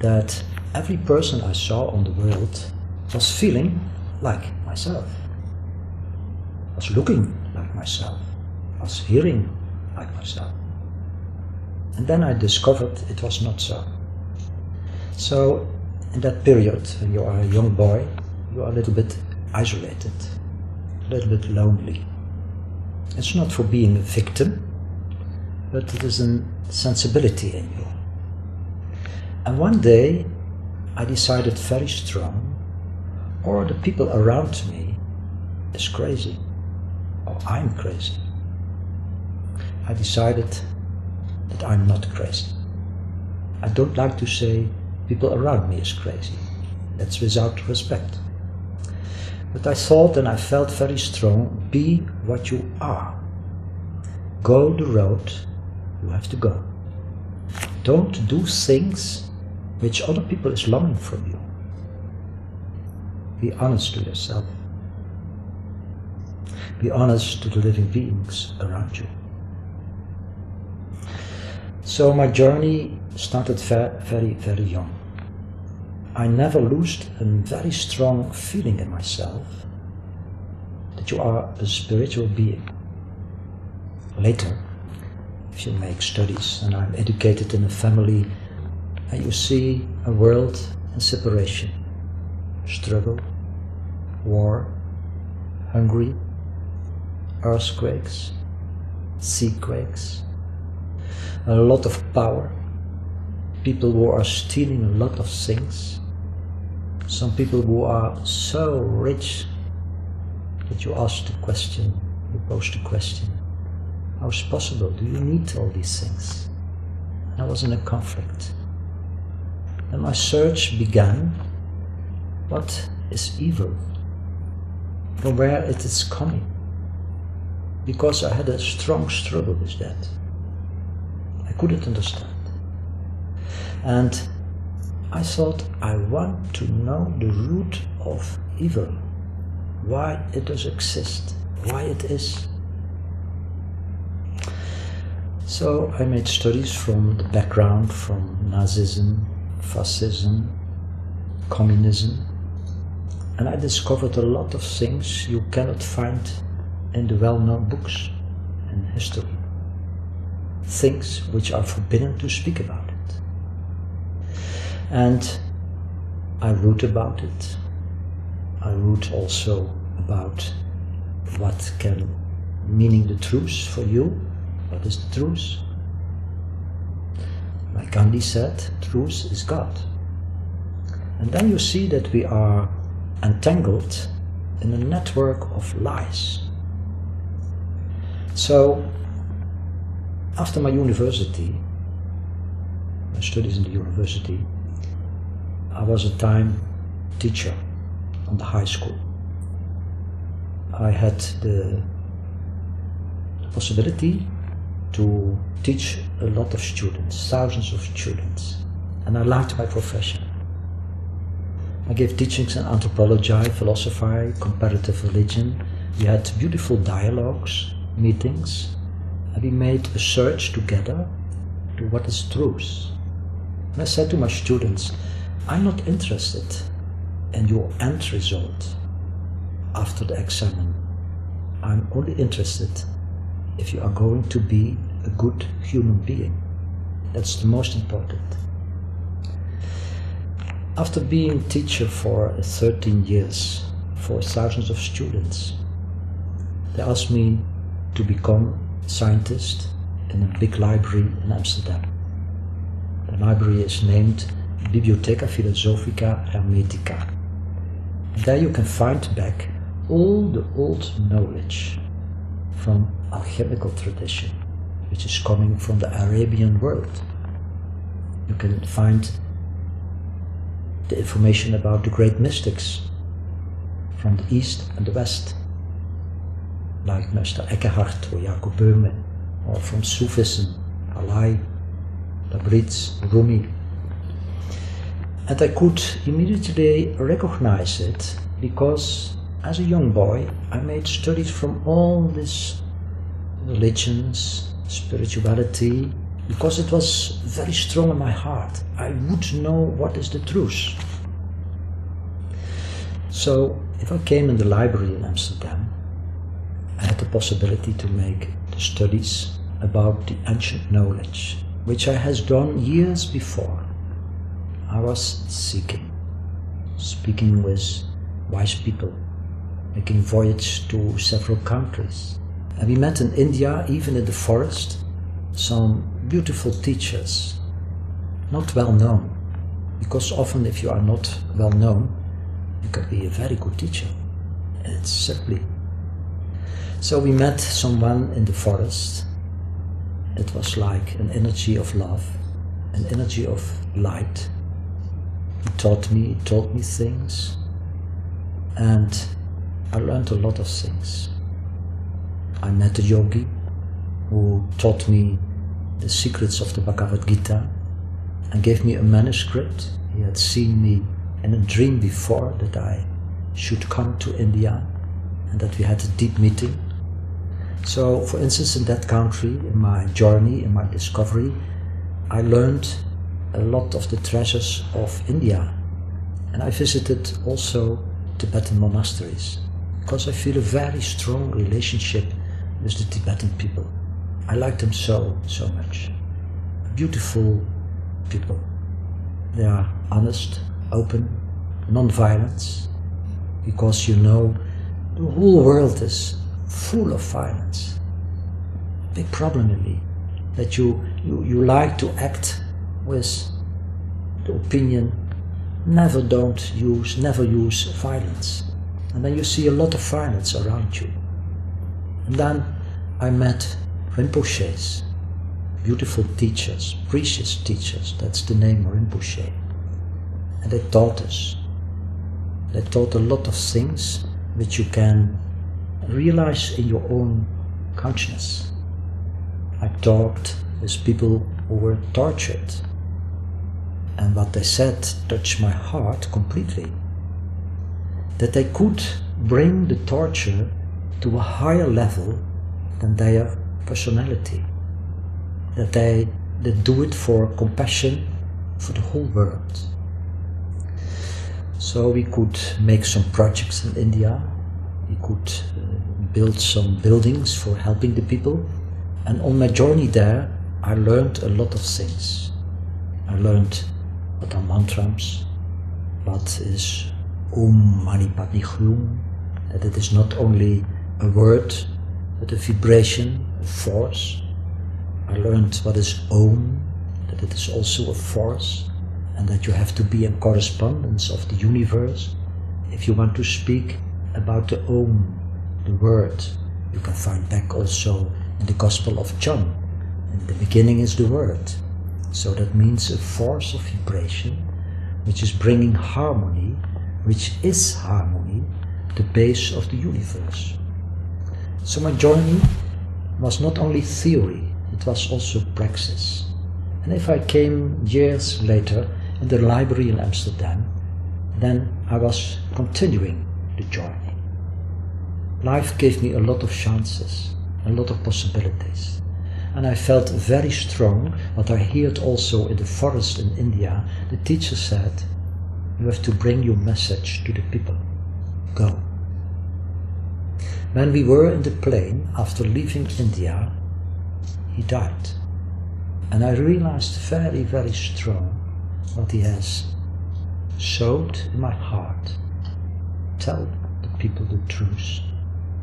that every person I saw on the world was feeling like myself, was looking like myself, was hearing like myself. And then I discovered it was not so. So in that period, when you are a young boy, you are a little bit isolated, a little bit lonely. It's not for being a victim, but it is a sensibility in you. And one day I decided very strong, or the people around me is crazy, or I'm crazy. I decided that I'm not crazy. I don't like to say people around me is crazy. That's without respect. But I thought and I felt very strong, be what you are. Go the road you have to go. Don't do things which other people is longing from you. Be honest to yourself. Be honest to the living beings around you. So my journey started very, very young. I never lost a very strong feeling in myself that you are a spiritual being. Later, if you make studies, and I'm educated in a family, and you see a world in separation, struggle, war, hungry, earthquakes, seaquakes, a lot of power, people who are stealing a lot of things, some people who are so rich that you ask the question, you pose the question, how is it possible? Do you need all these things? I was in a conflict. And my search began, what is evil? From where it is coming? Because I had a strong struggle with that. I couldn't understand. And I thought, I want to know the root of evil, why it does exist, why it is. So I made studies from the background, from Nazism, fascism, communism, and I discovered a lot of things you cannot find in the well-known books in history. Things which are forbidden to speak about it. And I wrote about it. I wrote also about what can meaning the truth for you. What is the truth? Like Gandhi said, truth is God. And then you see that we are entangled in a network of lies. So, after my university, my studies in the university, I was a time teacher on the high school. I had the possibility to teach a lot of students, thousands of students, and I liked my profession. I gave teachings in anthropology, philosophy, comparative religion. We had beautiful dialogues, meetings, and we made a search together to what is truth. And I said to my students, I'm not interested in your end result after the examen. I'm only interested if you are going to be a good human being. That's the most important. After being teacher for 13 years, for thousands of students, they asked me to become scientist in a big library in Amsterdam. The library is named Bibliotheca Philosophica Hermetica. There you can find back all the old knowledge from alchemical tradition, which is coming from the Arabian world. You can find the information about the great mystics from the East and the West, like Meister Eckhart or Jacob Böhme, or from Sufism, Alai, Tabriz, Rumi. And I could immediately recognize it because as a young boy I made studies from all these religions, spirituality, because it was very strong in my heart. I would know what is the truth. So if I came in the library in Amsterdam, I had the possibility to make the studies about the ancient knowledge, which I had done years before. I was speaking with wise people, making voyages to several countries. And we met in India, even in the forest, some beautiful teachers, not well known, because often if you are not well known, you can be a very good teacher. It's simply. So we met someone in the forest. It was like an energy of love, an energy of light. He told me things, and I learned a lot of things. I met a yogi who taught me the secrets of the Bhagavad Gita and gave me a manuscript. He had seen me in a dream before that I should come to India and that we had a deep meeting. So, for instance, in that country, in my journey, in my discovery, I learned a lot of the treasures of India. And I visited also Tibetan monasteries because I feel a very strong relationship with the Tibetan people. I like them so much. Beautiful people. They are honest, open, non-violence, because you know the whole world is full of violence. Big problem in me, that you like to act with the opinion, never use violence. And then you see a lot of violence around you. And then I met Rinpoches, beautiful teachers, precious teachers, that's the name Rinpoche. And they taught us. They taught a lot of things which you can realize in your own consciousness. I talked with people who were tortured, and what they said touched my heart completely. That they could bring the torture to a higher level than their personality. That they do it for compassion for the whole world. So we could make some projects in India, we could build some buildings for helping the people, and on my journey there I learned a lot of things. I learned what are mantras, what is Mani Padme Hum, that it is not only a word, but a vibration, a force. I learned what is Om, that it is also a force, and that you have to be in correspondence of the universe. If you want to speak about the Om, the word, you can find back also in the Gospel of John. In the beginning is the word. So that means a force of vibration, which is bringing harmony, which is harmony, the base of the universe. So my journey was not only theory, it was also praxis. And if I came years later in the library in Amsterdam, then I was continuing the journey. Life gave me a lot of chances, a lot of possibilities. And I felt very strong, what I heard also in the forest in India. The teacher said, you have to bring your message to the people. Go. When we were in the plane, after leaving India, he died. And I realized very, very strong what he has sowed in my heart. Tell the people the truth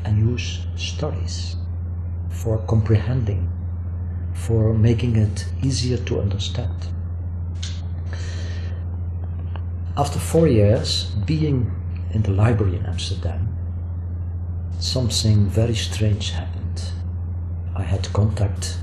and use stories for comprehending, for making it easier to understand. After 4 years being in the library in Amsterdam, something very strange happened. I had contact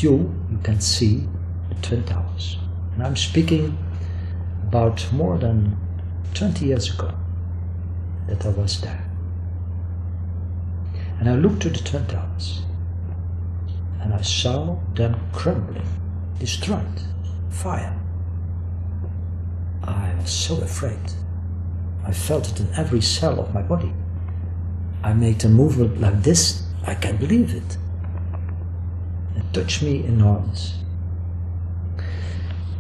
you can see the Twin Towers. And I'm speaking about more than 20 years ago that I was there. And I looked to the Twin Towers and I saw them crumbling, destroyed, fire. I was so afraid. I felt it in every cell of my body. I made a movement like this, I can't believe it. It touched me enormous.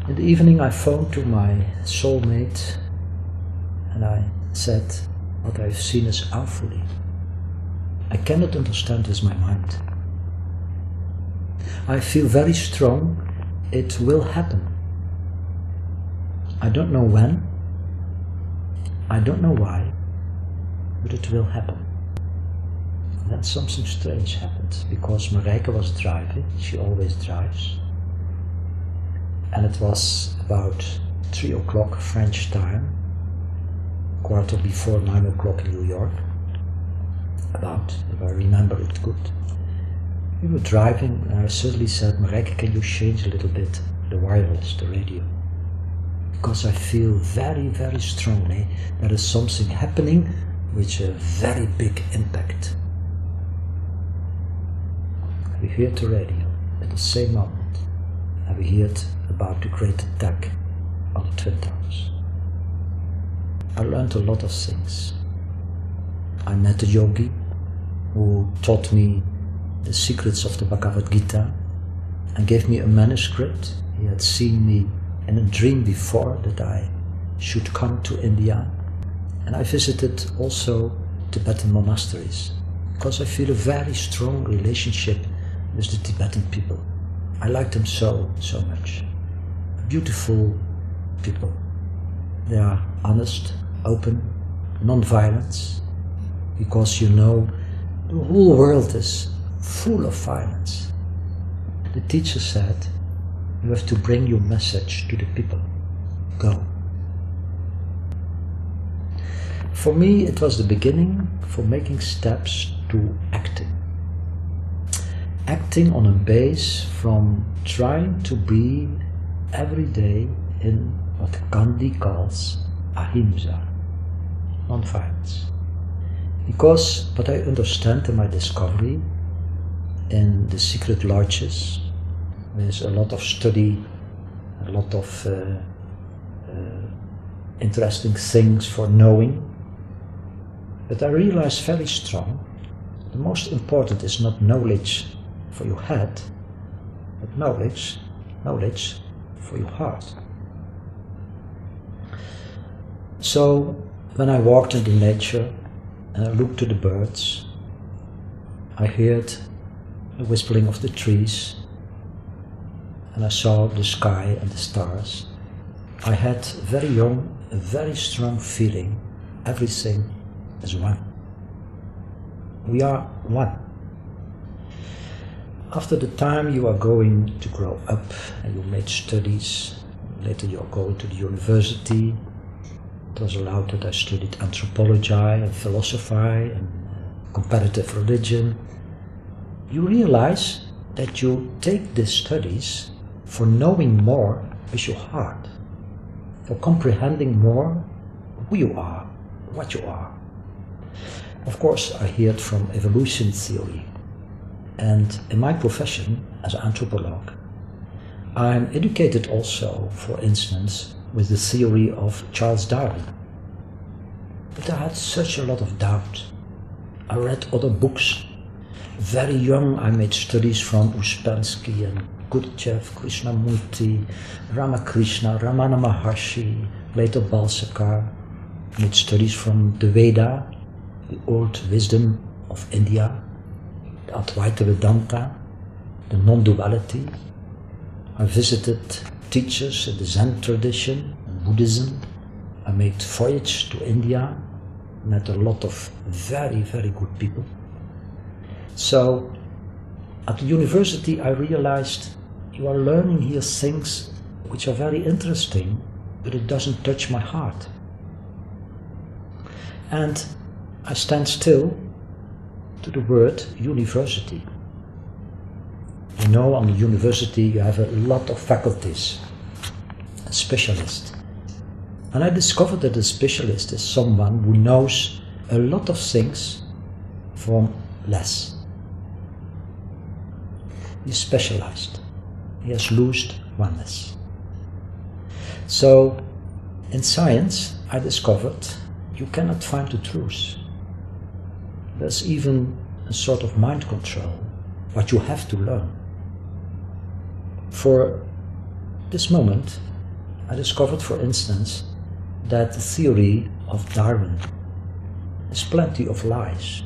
In the evening I phoned to my soulmate and I said, what I've seen is awfully. I cannot understand with my mind. I feel very strong, it will happen. I don't know when, I don't know why, but it will happen. And then something strange happened, because Marijke was driving, she always drives. And it was about 3 o'clock French time, quarter before 9 o'clock in New York. About, if I remember it good. We were driving and I suddenly said, Marijke, can you change a little bit the wireless, the radio? Because I feel very, very strongly there is something happening with a very big impact. We heard the radio at the same moment and we heard about the great attack on the Twin Towers. I learned a lot of things. I met a yogi who taught me the secrets of the Bhagavad Gita and gave me a manuscript. He had seen me in a dream before that I should come to India. And I visited also Tibetan monasteries because I feel a very strong relationship with the Tibetan people. I like them so much. Beautiful people. They are honest, open, non-violence, because you know the whole world is full of violence. The teacher said, you have to bring your message to the people. Go. For me, it was the beginning for making steps to acting. Acting on a base from trying to be every day in what Gandhi calls ahimsa, non-violence. Because what I understand in my discovery in the secret lodges, there's a lot of study, a lot of interesting things for knowing, but I realized very strong, the most important is not knowledge for your head, but knowledge for your heart. So when I walked into nature and I looked to the birds, I heard the whispering of the trees, and I saw the sky and the stars. I had very young, a very strong feeling, everything is one. We are one. After the time you are going to grow up and you made studies, later you are going to the university. It was allowed that I studied anthropology and philosophy and comparative religion. You realize that you take these studies for knowing more with your heart, for comprehending more who you are, what you are. Of course, I heard from evolution theory, and in my profession as an anthropologist, I'm educated also, for instance, with the theory of Charles Darwin. But I had such a lot of doubt. I read other books. Very young I made studies from Uspensky and Gurdjieff, Krishnamurti, Ramakrishna, Ramana Maharshi, later Balsakar. Made studies from the Veda, the old wisdom of India, the Advaita Vedanta, the non-duality. I visited teachers in the Zen tradition and Buddhism. I made voyage to India, met a lot of very good people. So at the university I realized you are learning here things which are very interesting, but it doesn't touch my heart. And I stand still to the word university. You know, on the university you have a lot of faculties, a specialist. And I discovered that a specialist is someone who knows a lot of things from less. He is specialized. He has lost oneness. So, in science, I discovered you cannot find the truth. There's even a sort of mind control, what you have to learn. For this moment, I discovered, for instance, that the theory of Darwin is plenty of lies.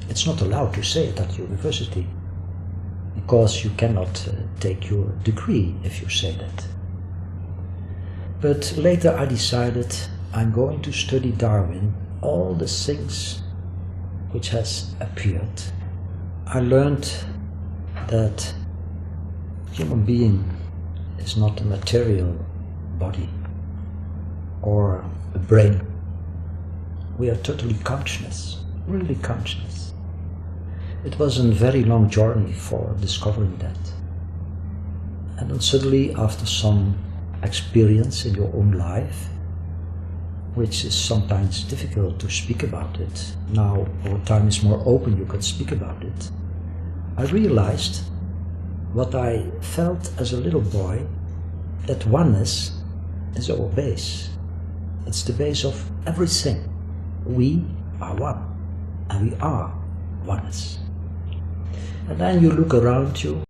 It's not allowed to say it at university, because you cannot take your degree if you say that. But later I decided I'm going to study Darwin, all the things which has appeared. I learned that human being is not a material body or a brain. We are totally conscious, really conscious. It was a very long journey for discovering that. And then suddenly, after some experience in your own life, which is sometimes difficult to speak about it, now our time is more open, you can speak about it, I realized what I felt as a little boy, that oneness is our base. It's the base of everything. We are one, and we are oneness. And then you look around you